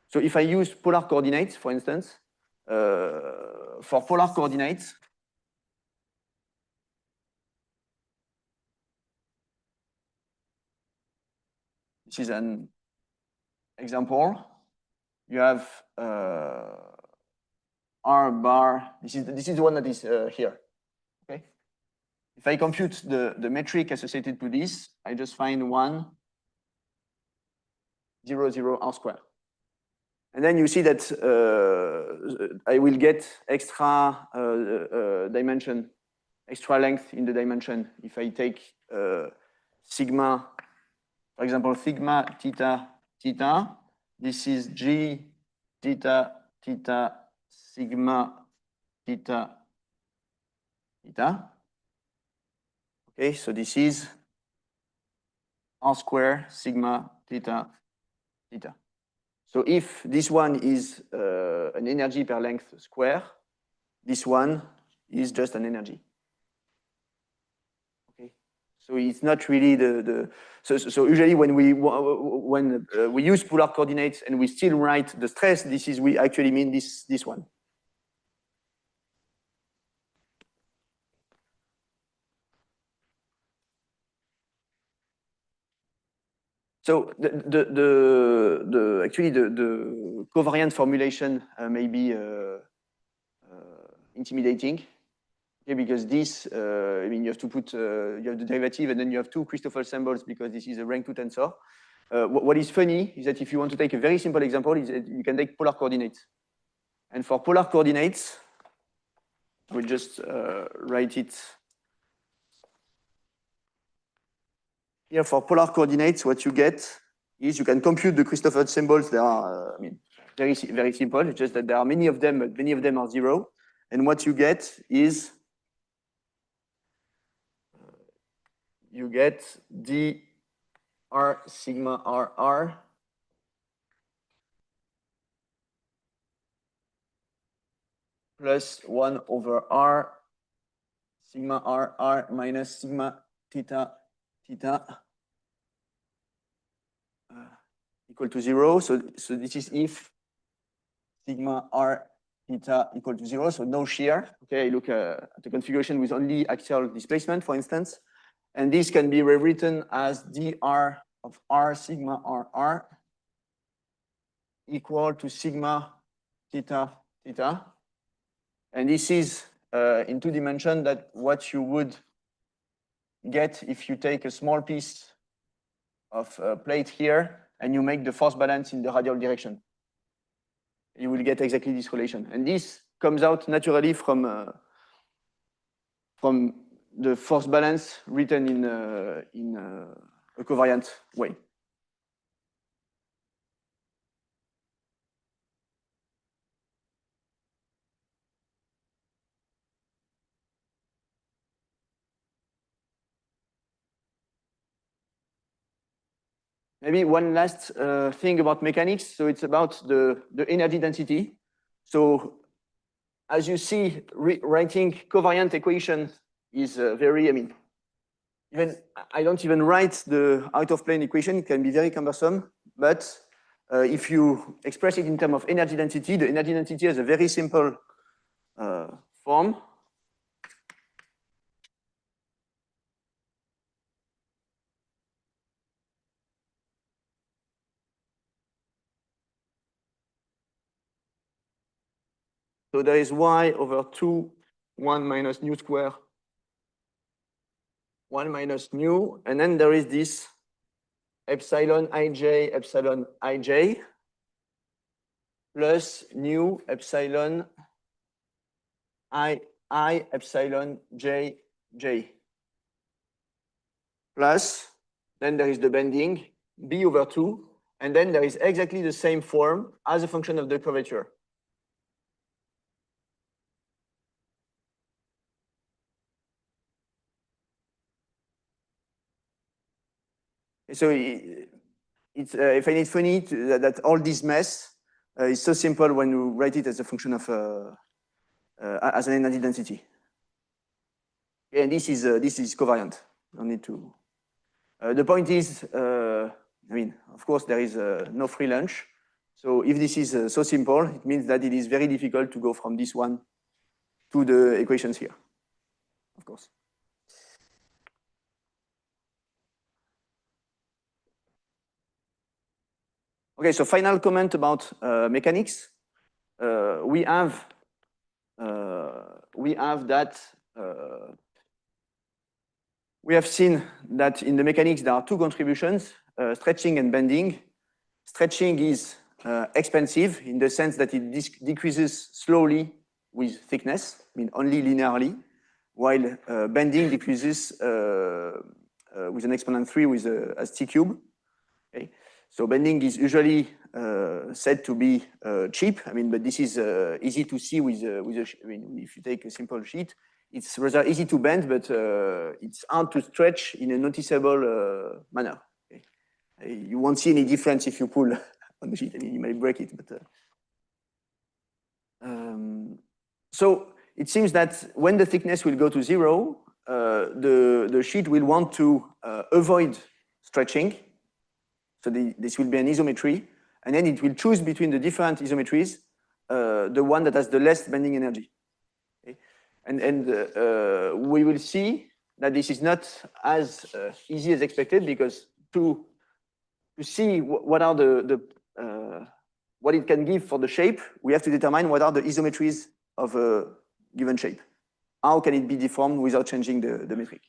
So if I use polar coordinates, for instance, for polar coordinates, this is an example. You have R bar. This is the one that is here. Okay. If I compute the metric associated to this, I just find 1, 0, 0 R square. And then you see that I will get extra dimension, extra length in the dimension if I take sigma, for example, sigma theta theta. This is G theta theta sigma theta theta. Okay, so this is R square sigma theta theta. So if this one is an energy per length square, this one is just an energy. Okay, so it's not really so usually when we use polar coordinates and we still write the stress, we actually mean this one. So actually the covariant formulation may be intimidating, okay, because this I mean you have to put you have the derivative and then you have two Christoffel symbols because this is a rank 2 tensor. What is funny is that if you want to take a very simple example, is that you can take polar coordinates, and for polar coordinates, we'll just write it. Here for polar coordinates, what you get is you can compute the Christoffel symbols. They are, I mean, very simple. It's just that there are many of them, but many of them are 0. And what you get is you get dr sigma rr plus 1 over r sigma rr minus sigma theta theta equal to 0. So this is if sigma r theta equal to 0, so no shear. Okay, look at the configuration with only axial displacement, for instance. And this can be rewritten as dr of r sigma rr equal to sigma theta theta. And this is in 2 dimensions that what you would get if you take a small piece of plate here and you make the force balance in the radial direction. You will get exactly this relation. And this comes out naturally from the force balance written in a covariant way. Maybe one last thing about mechanics. So it's about the energy density. So as you see, writing covariant equation is very, I mean, even I don't even write the out of plane equation. It can be very cumbersome. But if you express it in terms of energy density, the energy density has a very simple form. So there is y over 2, 1 minus nu square, 1 minus nu, and then there is this epsilon ij plus nu epsilon I epsilon j plus, then there is the bending b over 2, and then there is exactly the same form as a function of the curvature. So it's I find it funny that all this mess is so simple when you write it as a function of as an energy density. And this is covariant. Don't need to. The point is, I mean, of course, there is no free lunch. So if this is so simple, it means that it is very difficult to go from this one to the equations here, of course. Okay, so final comment about mechanics. We have that. We have seen that in the mechanics there are 2 contributions: stretching and bending. Stretching is expensive in the sense that it decreases slowly with thickness, I mean only linearly, while bending decreases with an exponent 3 with as t cube. Okay. So bending is usually said to be cheap. I mean, but this is easy to see with I mean, if you take a simple sheet, it's rather easy to bend, but it's hard to stretch in a noticeable manner. Okay? You won't see any difference if you pull on the sheet. I mean, you may break it, but so it seems that when the thickness will go to 0, the sheet will want to avoid stretching. So this will be an isometry, and then it will choose between the different isometries the one that has the less bending energy. Okay? And we will see that this is not as easy as expected, because to see what are what it can give for the shape, we have to determine what are the isometries of a given shape. How can it be deformed without changing the metric?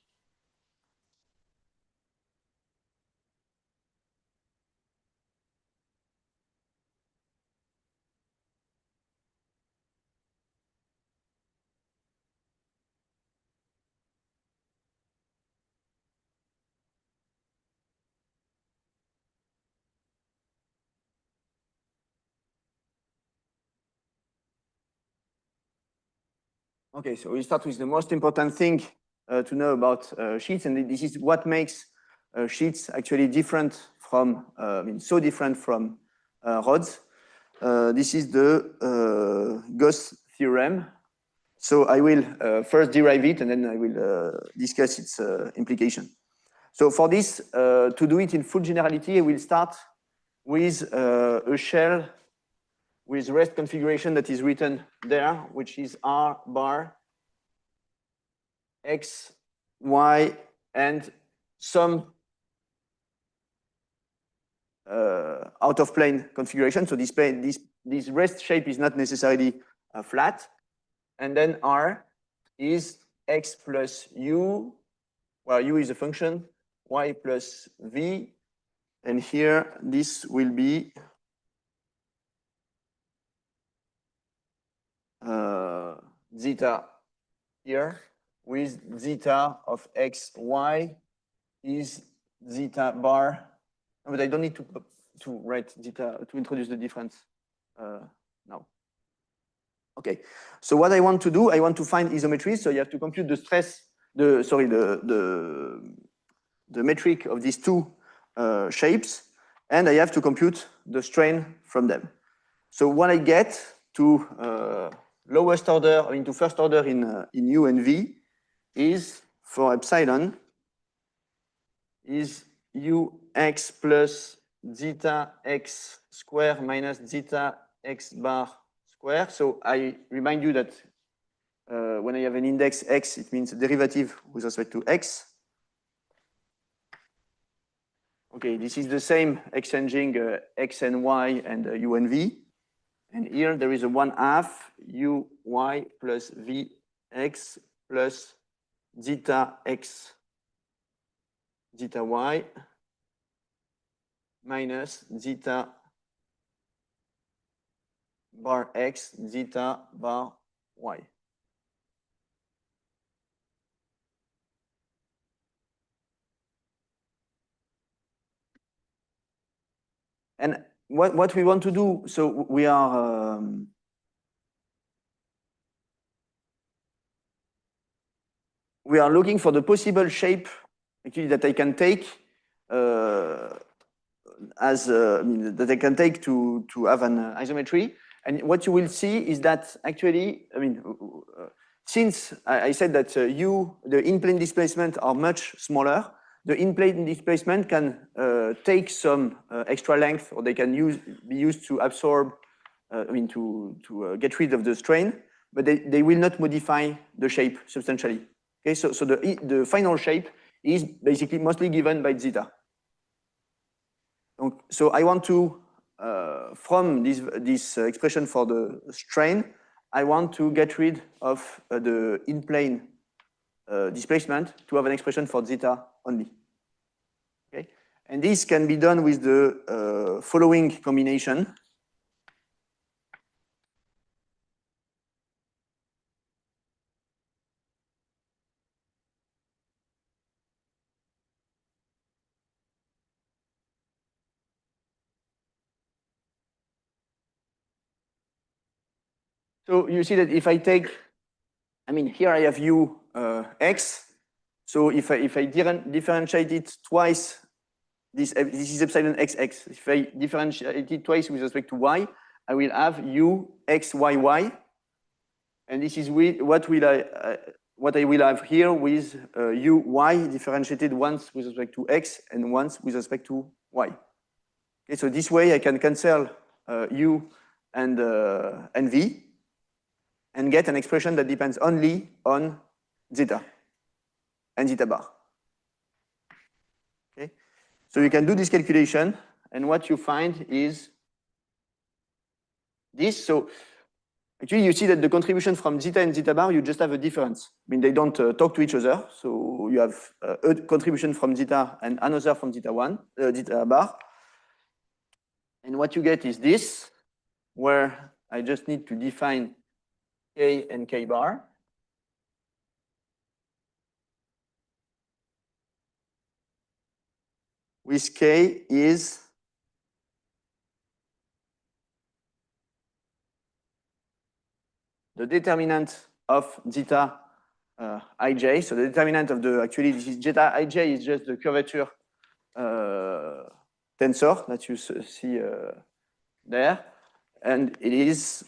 Okay, so we start with the most important thing to know about sheets, and this is what makes sheets actually different from, so different from rods. This is the Gauss theorem. So I will first derive it, and then I will discuss its implication. So for this, to do it in full generality, I will start with a shell with rest configuration that is written there, which is R bar X, Y, and some out of plane configuration. So this rest shape is not necessarily flat. And then R is X plus U, where U is a function, Y plus V. And here, this will be zeta here, with zeta of X, Y is zeta bar. But I don't need to write zeta to introduce the difference now. Okay, so what I want to do, I want to find isometries. So you have to compute the stress, the metric of these two shapes, and I have to compute the strain from them. So what I get to lowest order, I mean to first order in U and V, is for epsilon is Ux plus zeta x square minus zeta x bar square. So I remind you that when I have an index x, it means a derivative with respect to x. Okay, this is the same exchanging x and y and u and v. And here there is a 1/2 uy plus vx plus zeta x zeta y minus zeta bar x zeta bar y. And what we want to do, so we are looking for the possible shape actually that I can take that I can take to have an isometry. And what you will see is that actually, since I said that the in-plane displacement are much smaller, the in-plane displacement can take some extra length, or they can be used to absorb, to get rid of the strain, but they will not modify the shape substantially. Okay, so the final shape is basically mostly given by zeta. So I want to, from this expression for the strain, I want to get rid of the in-plane displacement to have an expression for zeta only. Okay, and this can be done with the following combination. So you see that if I take, here I have U x. So if I differentiate it twice, this is epsilon xx. If I differentiate it twice with respect to y, I will have u x y y, and this is what I will have here with u y differentiated once with respect to x and once with respect to y. Okay, so this way I can cancel u and v and get an expression that depends only on zeta and zeta bar. Okay, so you can do this calculation, and what you find is this. So actually, you see that the contribution from zeta and zeta bar, you just have a difference. I mean, they don't talk to each other. So you have a contribution from zeta and another from zeta bar. And what you get is this, where I just need to define k and k bar. With k is the determinant of zeta ij. So the determinant of actually this is zeta ij is just the curvature tensor that you see there. And it is,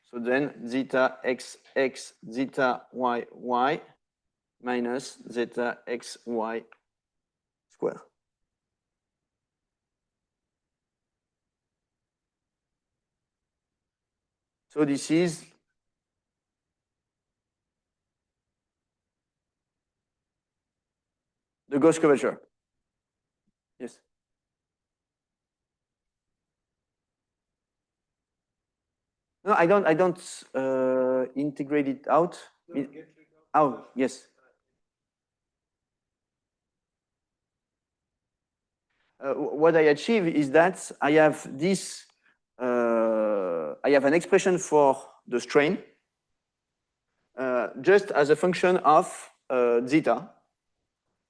so then zeta xx zeta yy minus zeta xy square. So this is the Gauss curvature. Yes. No, I don't integrate it out. Oh, yes. What I achieve is that I have this, I have an expression for the strain just as a function of zeta.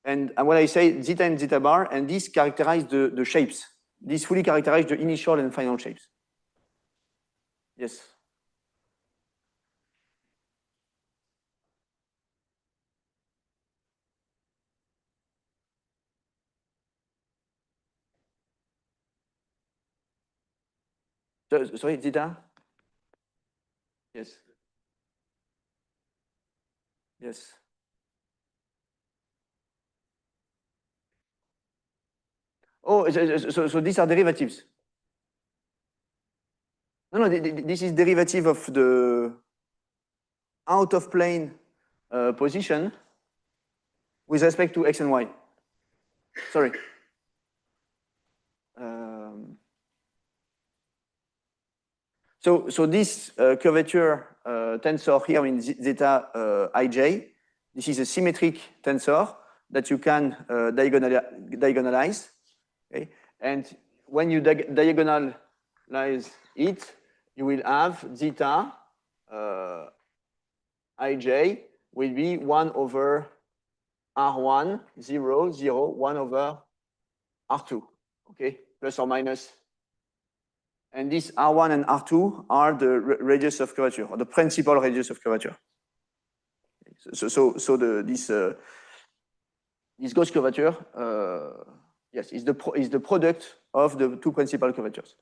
And when I say zeta and zeta bar, and this characterize the shapes. This fully characterize the initial and final shapes. Yes. So, sorry, zeta? Yes. Yes. Oh, so these are derivatives. No, this is derivative of the out of plane position with respect to x and y. Sorry. So this curvature tensor here in zeta ij, this is a symmetric tensor that you can diagonalize. Okay? And when you diagonalize it, you will have zeta ij will be 1 over R1, 0, 0, 1 over R2, okay, plus or minus. And this R1 and R2 are the radius of curvature, or the principal radius of curvature. So this Gauss curvature, yes, is the product of the two principal curvatures.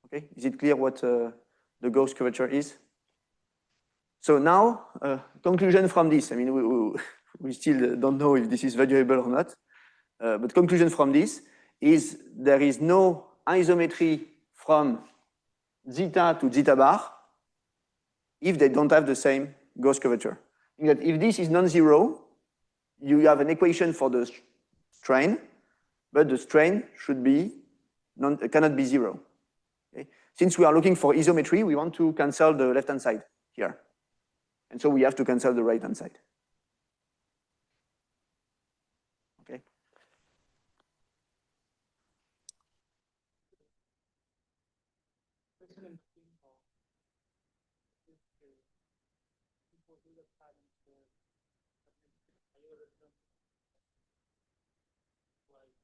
Okay, is it clear what the Gauss curvature is? So now, conclusion from this. I mean, we still don't know if this is valuable or not, but conclusion from this is there is no isometry from zeta to zeta bar if they don't have the same Gauss curvature. That if this is non-zero, you have an equation for the strain, but the strain should be cannot be zero. Okay? Since we are looking for isometry, we want to cancel the left-hand side here. And so we have to cancel the right-hand side. Okay.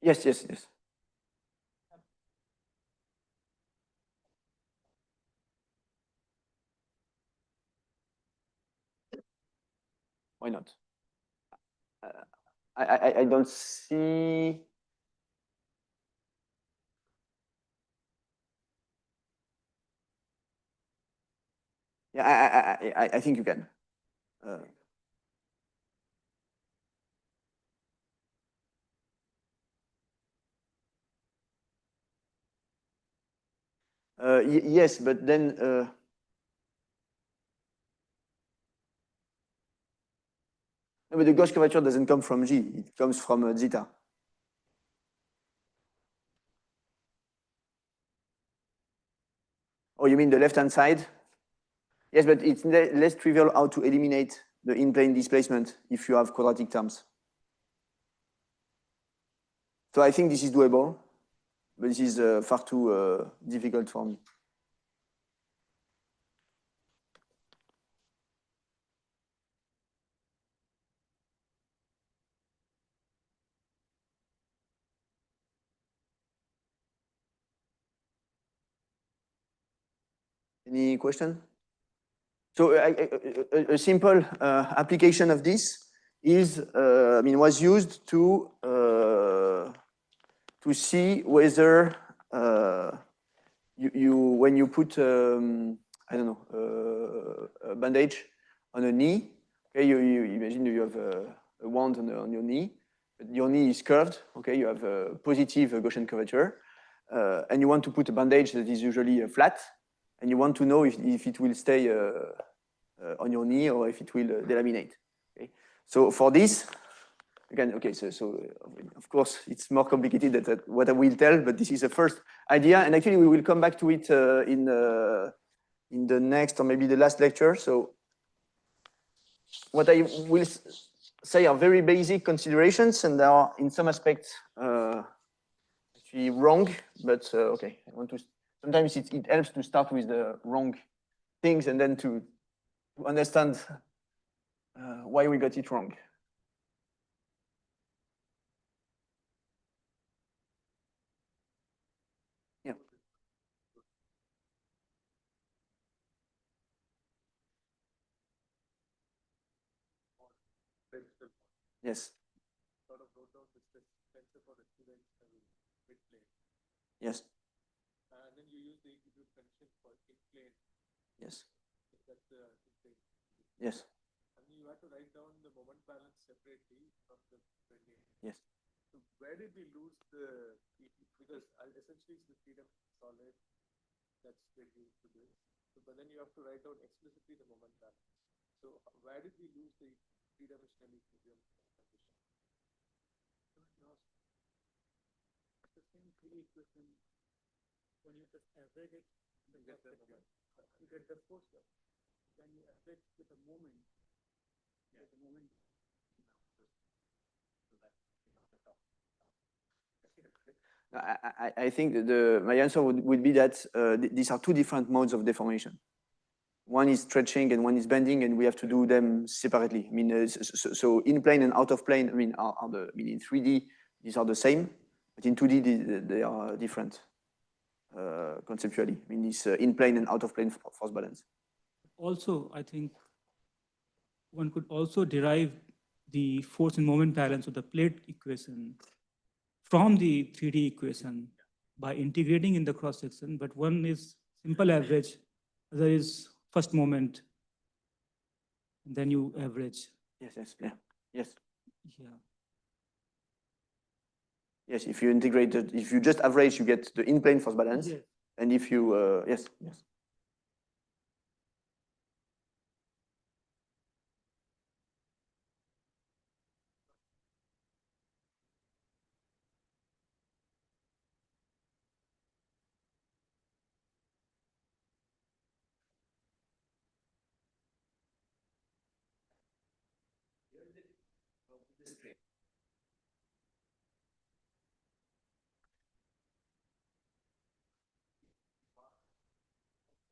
Yes, yes, yes. I don't see. Yeah, I think you can. Yes, but then no, but the Gauss curvature doesn't come from G, it comes from zeta. Oh, you mean the left-hand side? Yes, but it's less trivial how to eliminate the in-plane displacement if you have quadratic terms. So I think this is doable, but this is far too difficult for me. Any question? So a simple application of this is, I mean, was used to see whether when you put I don't know a bandage on a knee, okay, you imagine you have a wound on your knee, but your knee is curved, okay, you have a positive Gaussian curvature, and you want to put a bandage that is usually flat, and you want to know if it will stay on your knee or if it will delaminate. Okay, so for this. Again, okay, so of course it's more complicated than what I will tell, but this is the first idea, and actually we will come back to it in the next or maybe the last lecture. So what I will say are very basic considerations, and they are in some aspects actually wrong, but okay, I want to. Sometimes it helps to start with the wrong things and then to understand why we got it wrong. Yes. Sort of wrote down the tensor for the student mid-plane. Yes. And then you use the equilibrium function for in-plane. Yes. That's the in-plane. Yes. And you have to write down the moment balance separately from the gradient. Yes. So where did we lose the, because essentially it's the freedom solid that's reduced to this. So, but then you have to write down explicitly the moment balance. So where did we lose the three-dimensional equilibrium condition? The same three equation, when you just average it, you get the force. Then you average with the moment. Yeah, the moment. I think my answer would be that these are two different modes of deformation. One is stretching and one is bending, and we have to do them separately. I mean, so in plane and out of plane, I mean, in 3D, these are the same, but in 2D, they are different conceptually. I mean, this in plane and out of plane force balance. Also, I think one could also derive the force and moment balance of the plate equation from the 3D equation by integrating in the cross section, but one is simple average, other is first moment, and then you average. Yes, yes, yeah, yes. Yeah. Yes, if you integrate it, if you just average, you get the in-plane force balance. Yes. And if you, yes, yes.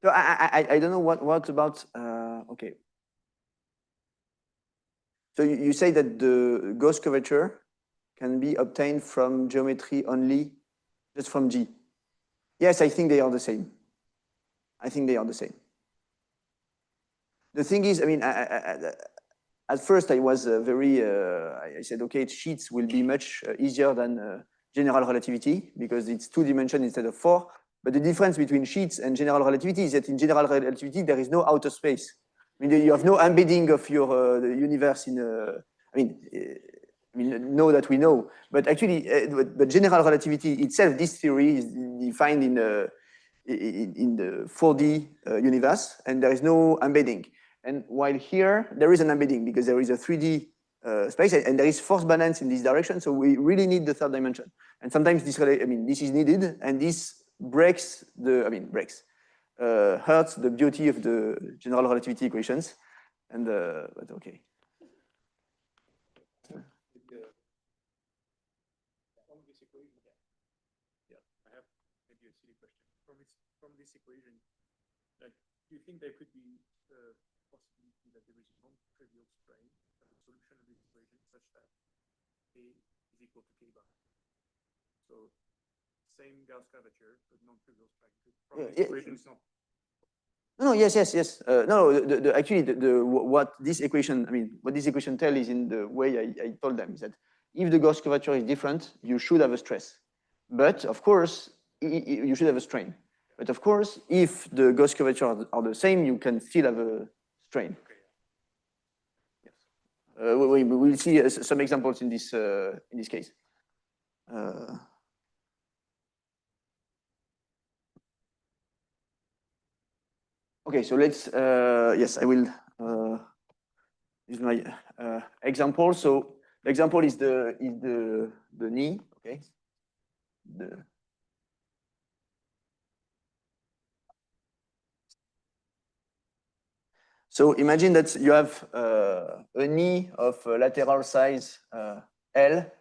So I don't know what about, okay. So you say that the Gauss curvature can be obtained from geometry only, just from G. Yes, I think they are the same. I think they are the same. The thing is, I mean, at first I was I said, okay, sheets will be much easier than general relativity because it's 2 dimensions instead of 4. But the difference between sheets and general relativity is that in general relativity, there is no outer space. I mean, you have no embedding of your the universe in I mean, know that we know, but actually, but general relativity itself, this theory is defined in the 4D universe, and there is no embedding. And while here, there is an embedding because there is a 3D space, and there is force balance in this direction, so we really need the 3rd dimension. And sometimes this is needed, and this breaks hurts the beauty of the general relativity equations. And but okay. From this equation, like, do you think there could be a possibility that there is a non-trivial strain of the solution of this equation such that A is equal to K bar? So same Gauss curvature, but non-trivial strain. From this equation, it's not. No, yes. Actually, what this equation, what this equation tells is in the way I told them is that if the Gauss curvature is different, you should have a stress. But of course, you should have a strain. But of course, if the Gauss curvature are the same, you can still have a strain. Yes. We will see some examples in this case. Okay, so let's, yes, I will use my example. So the example is the knee, okay? So imagine that you have a knee of lateral size L,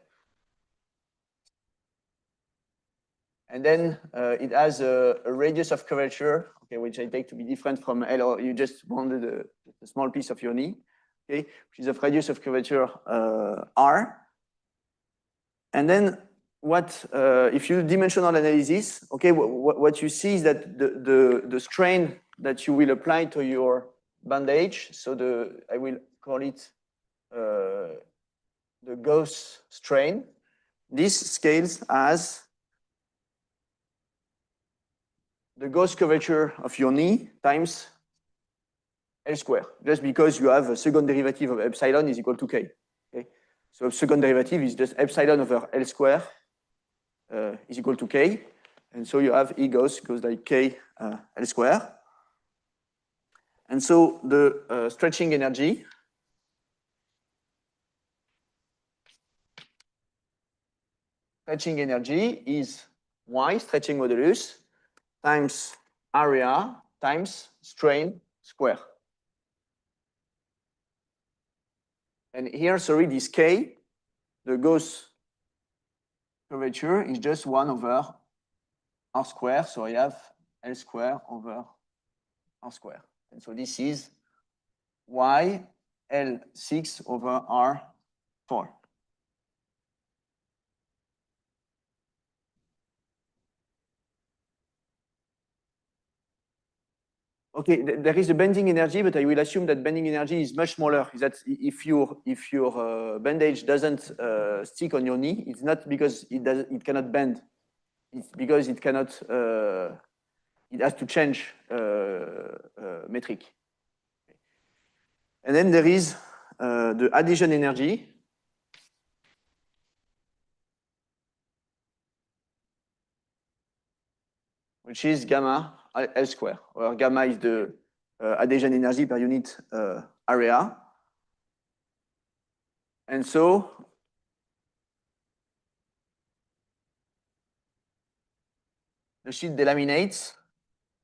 and then it has a radius of curvature, okay, which I take to be different from L, or you just rounded a small piece of your knee, okay, which is a radius of curvature R. And then what, if you do dimensional analysis, okay, what you see is that the strain that you will apply to your bandage, so I will call it the Gauss strain. This scales as the Gauss curvature of your knee times L square, just because you have a second derivative of epsilon is equal to K. Okay? So second derivative is just epsilon over L square is equal to K. And so you have E Gauss goes like K L square. And so the stretching energy is Y, stretching modulus, times area times strain square. And here, sorry, this K, the Gauss curvature is just 1 over R square. So I have L square over R square. And so this is Y L6 over R4. Okay, there is a bending energy, but I will assume that bending energy is much smaller. Is that if your bandage doesn't stick on your knee, it's not because it cannot bend. It's because it cannot. It has to change metric. And then there is the adhesion energy. Which is gamma L square, where gamma is the adhesion energy per unit area. And so the sheet delaminates,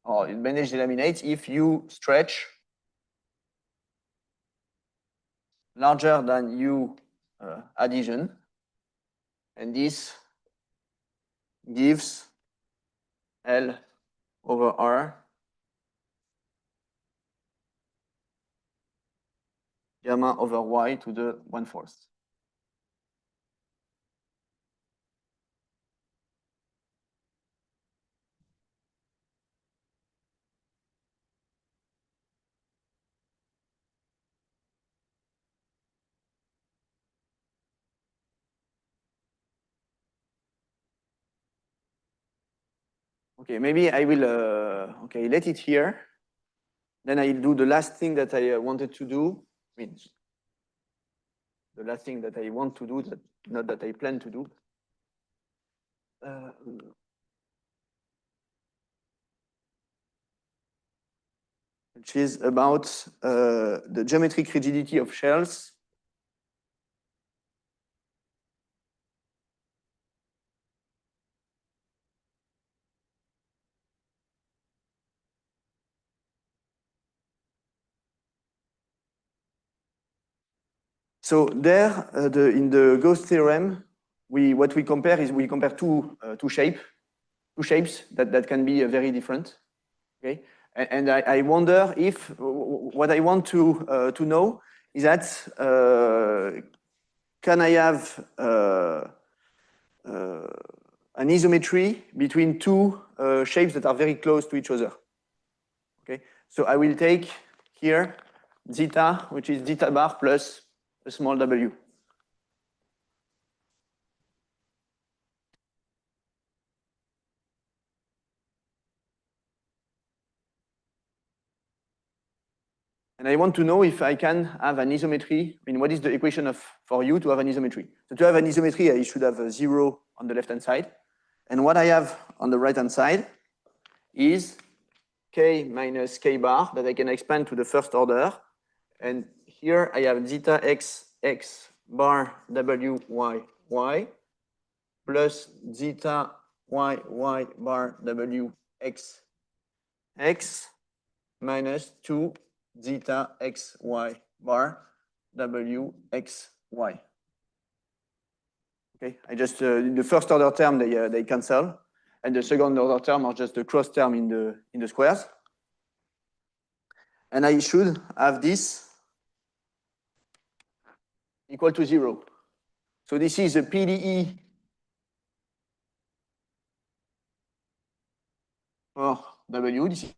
or the bandage delaminates if you stretch larger than U adhesion, and this gives L over R gamma over Y to the 1/4. Okay, maybe I will, okay, let it here. Then I'll do the last thing that I wanted to do. I mean, the last thing that I want to do, that, not that I plan to do. Which is about the geometric rigidity of shells. So there, in the Gauss theorem, what we compare is we compare two shapes that can be very different. Okay, and I wonder if what I want to know is that can I have an isometry between two shapes that are very close to each other? Okay, so I will take here zeta, which is zeta bar plus a small w. And I want to know if I can have an isometry. I mean, what is the equation for you to have an isometry? So to have an isometry, I should have a 0 on the left-hand side. And what I have on the right-hand side is k minus k bar that I can expand to the first order. And here I have zeta x bar w y plus zeta y bar w x minus 2 zeta xy bar w xy. Okay, I just the first order term they cancel, and the second order term are just the cross term in the squares. And I should have this equal to 0. So this is a PDE for W. This is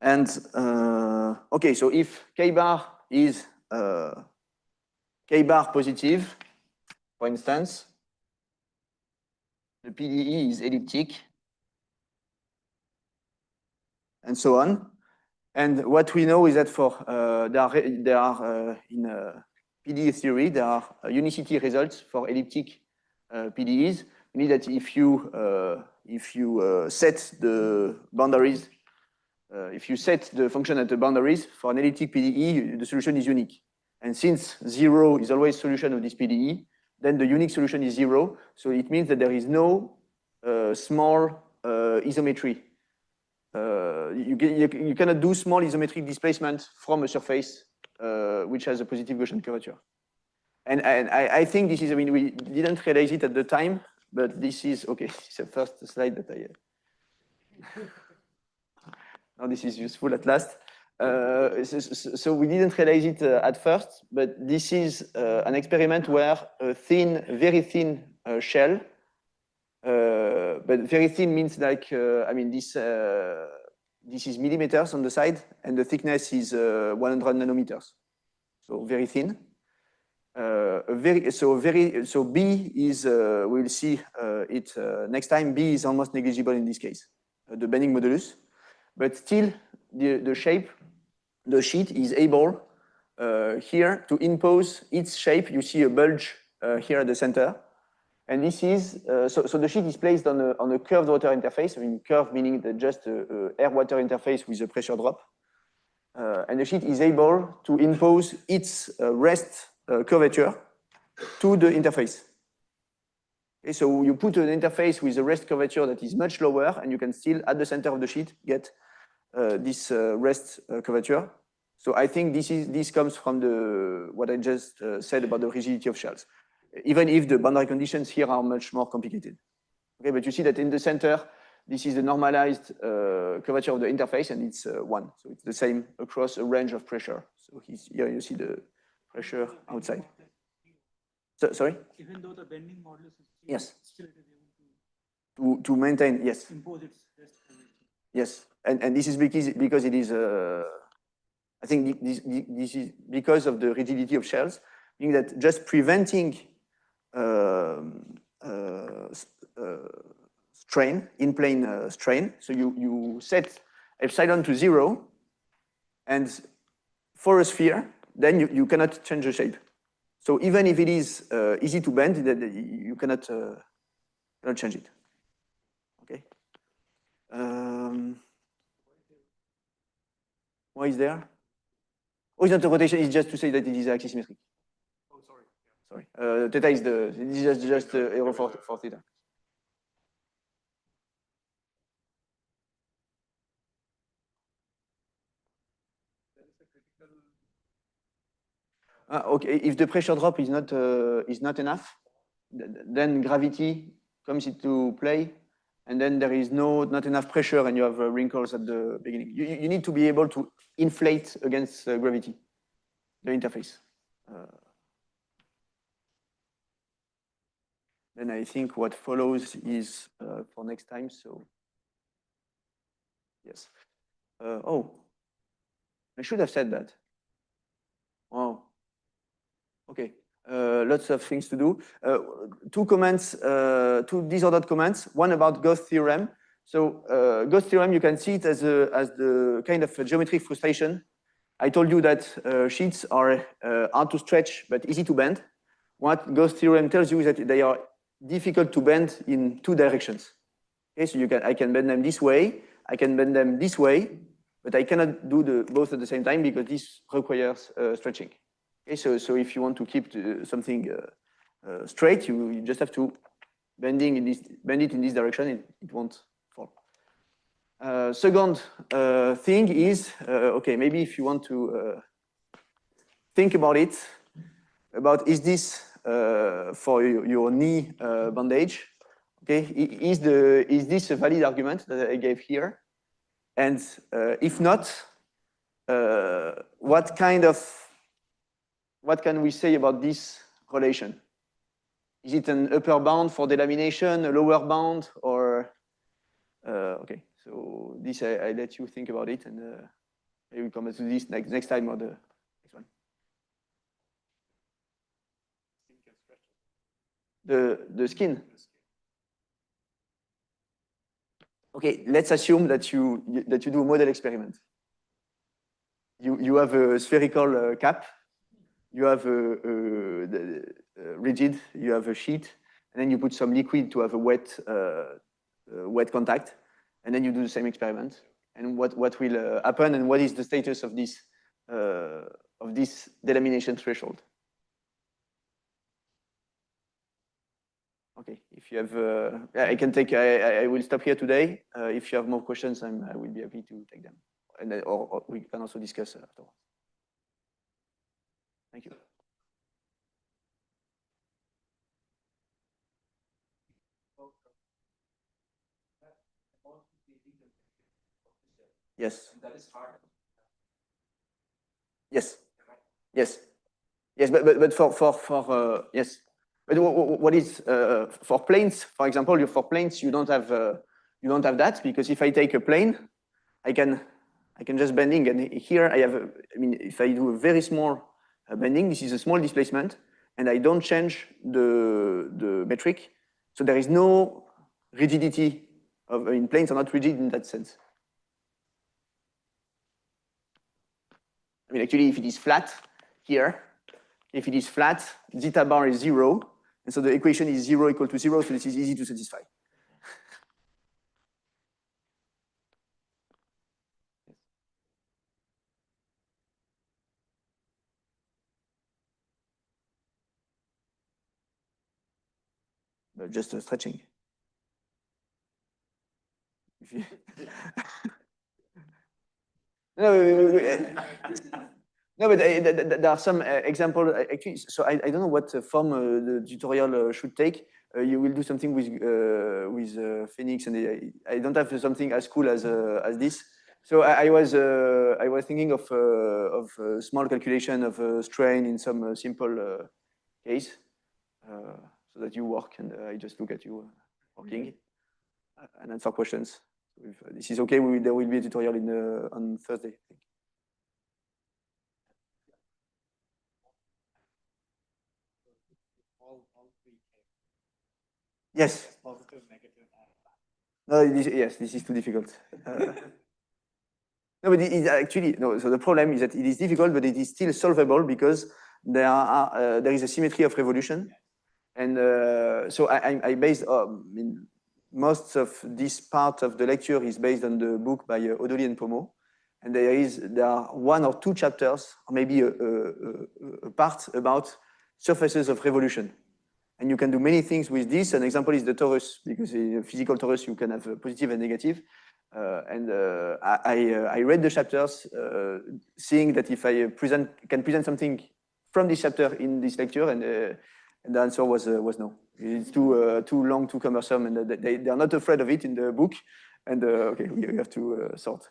and okay, so if k bar is k bar positive, for instance, the PDE is elliptic, and so on. And what we know is that for there are in PDE theory there are unicity results for elliptic PDEs. We need that if you set the boundaries. If you set the function at the boundaries for an elliptic PDE, the solution is unique. And since 0 is always solution of this PDE, then the unique solution is 0. So it means that there is no small isometry. You cannot do small isometric displacement from a surface which has a positive Gaussian curvature. And I think this is, I mean, we didn't realize it at the time, but this is, okay, it's the first slide that I... Now this is useful at last. So we didn't realize it at first, but this is an experiment where a thin, very thin shell, but very thin means like, I mean, this is millimeters on the side, and the thickness is 100 nanometers. So very thin. So B is, we'll see it next time. B is almost negligible in this case, the bending modulus. But still, the sheet is able here to impose its shape. You see a bulge here at the center. And this is, so the sheet is placed on a curved water interface. I mean, curved meaning that just air-water interface with a pressure drop. And the sheet is able to impose its rest curvature to the interface. Okay, so you put an interface with a rest curvature that is much lower, and you can still, at the center of the sheet, get rest curvature. So I think this comes from what I just said about the rigidity of shells, even if the boundary conditions here are much more complicated. Okay, but you see that in the center, this is the normalized curvature of the interface, and it's 1. So it's the same across a range of pressure. So here you see the pressure outside. So, sorry? Even though the bending modulus is yes, still it is able to maintain, yes, to impose its rest curvature. yes, and this is because it is I think this is because of the rigidity of shells, meaning that just preventing strain, in-plane strain. So you set epsilon to 0, and for a sphere, then you cannot change the shape. So even if it is easy to bend, you cannot change it. Okay. Why is there? Oh, it's not a rotation. It's just to say that it is axis symmetric. Oh, sorry. Sorry. Theta is just the arrow for theta. Okay. If the pressure drop is not enough, then gravity comes into play, and then there is not enough pressure, and you have wrinkles at the beginning. You need to be able to inflate against gravity, the interface. Then I think what follows is for next time. So yes. Oh, I should have said that. Wow. Okay. Lots of things to do. 2 comments, 2 disordered comments. One about Gauss theorem. So Gauss theorem, you can see it as the kind of geometric frustration. I told you that sheets are hard to stretch but easy to bend. What Gauss theorem tells you is that they are difficult to bend in 2 directions. Okay, so I can bend them this way, I can bend them this way, but I cannot do both at the same time because this requires stretching. Okay, so if you want to keep something straight, you just have to bend it in this direction. It won't fall. Second thing is, okay, maybe if you want to think about it, is this for your knee bandage? Okay, is this a valid argument that I gave here? And if not, what can we say about this relation? Is it an upper bound for delamination, a lower bound, or okay? So this I let you think about it, and maybe we come to this next time or the next one. The skin. Okay, let's assume that you do a model experiment. You have a spherical cap, you have a rigid, you have a sheet, and then you put some liquid to have a wet contact, and then you do the same experiment. And what will happen, and what is the status of this delamination threshold? Okay, if you have, I will stop here today. If you have more questions, I will be happy to take them, and or we can also discuss afterwards. Thank you. Yes. That is hard. Yes. Yes. Yes, but for yes. But what is for planes? For example, for planes, you don't have that, because if I take a plane, I can just bending, and here I have. I mean, if I do a very small bending, this is a small displacement, and I don't change the metric, so there is no rigidity of. I mean, planes are not rigid in that sense. I mean, actually, if it is flat here, if it is flat, zeta bar is 0, and so the equation is 0 equal to 0, so this is easy to satisfy. But just stretching. No, no, but there are some examples actually. So I don't know what form the tutorial should take. You will do something with Phoenix, and I don't have something as cool as this. So I was thinking of small calculation of strain in some simple case, so that you work and I just look at you working and answer questions. If this is okay, there will be a tutorial on Thursday, I think. Yes. Positive, negative. No, yes, this is too difficult. No, but it is actually no. So the problem is that it is difficult, but it is still solvable because there is a symmetry of revolution, and so I based. Most of this part of the lecture is based on the book by Odoli and Pomo, and there are 1 or 2 chapters, or maybe a part about surfaces of revolution. And you can do many things with this. An example is the torus, because in a physical torus, you can have a positive and negative. I read the chapters, seeing that if I can present something from this chapter in this lecture, and the answer was no. It's too long, too cumbersome, and they are not afraid of it in the book. And okay, we have to sort.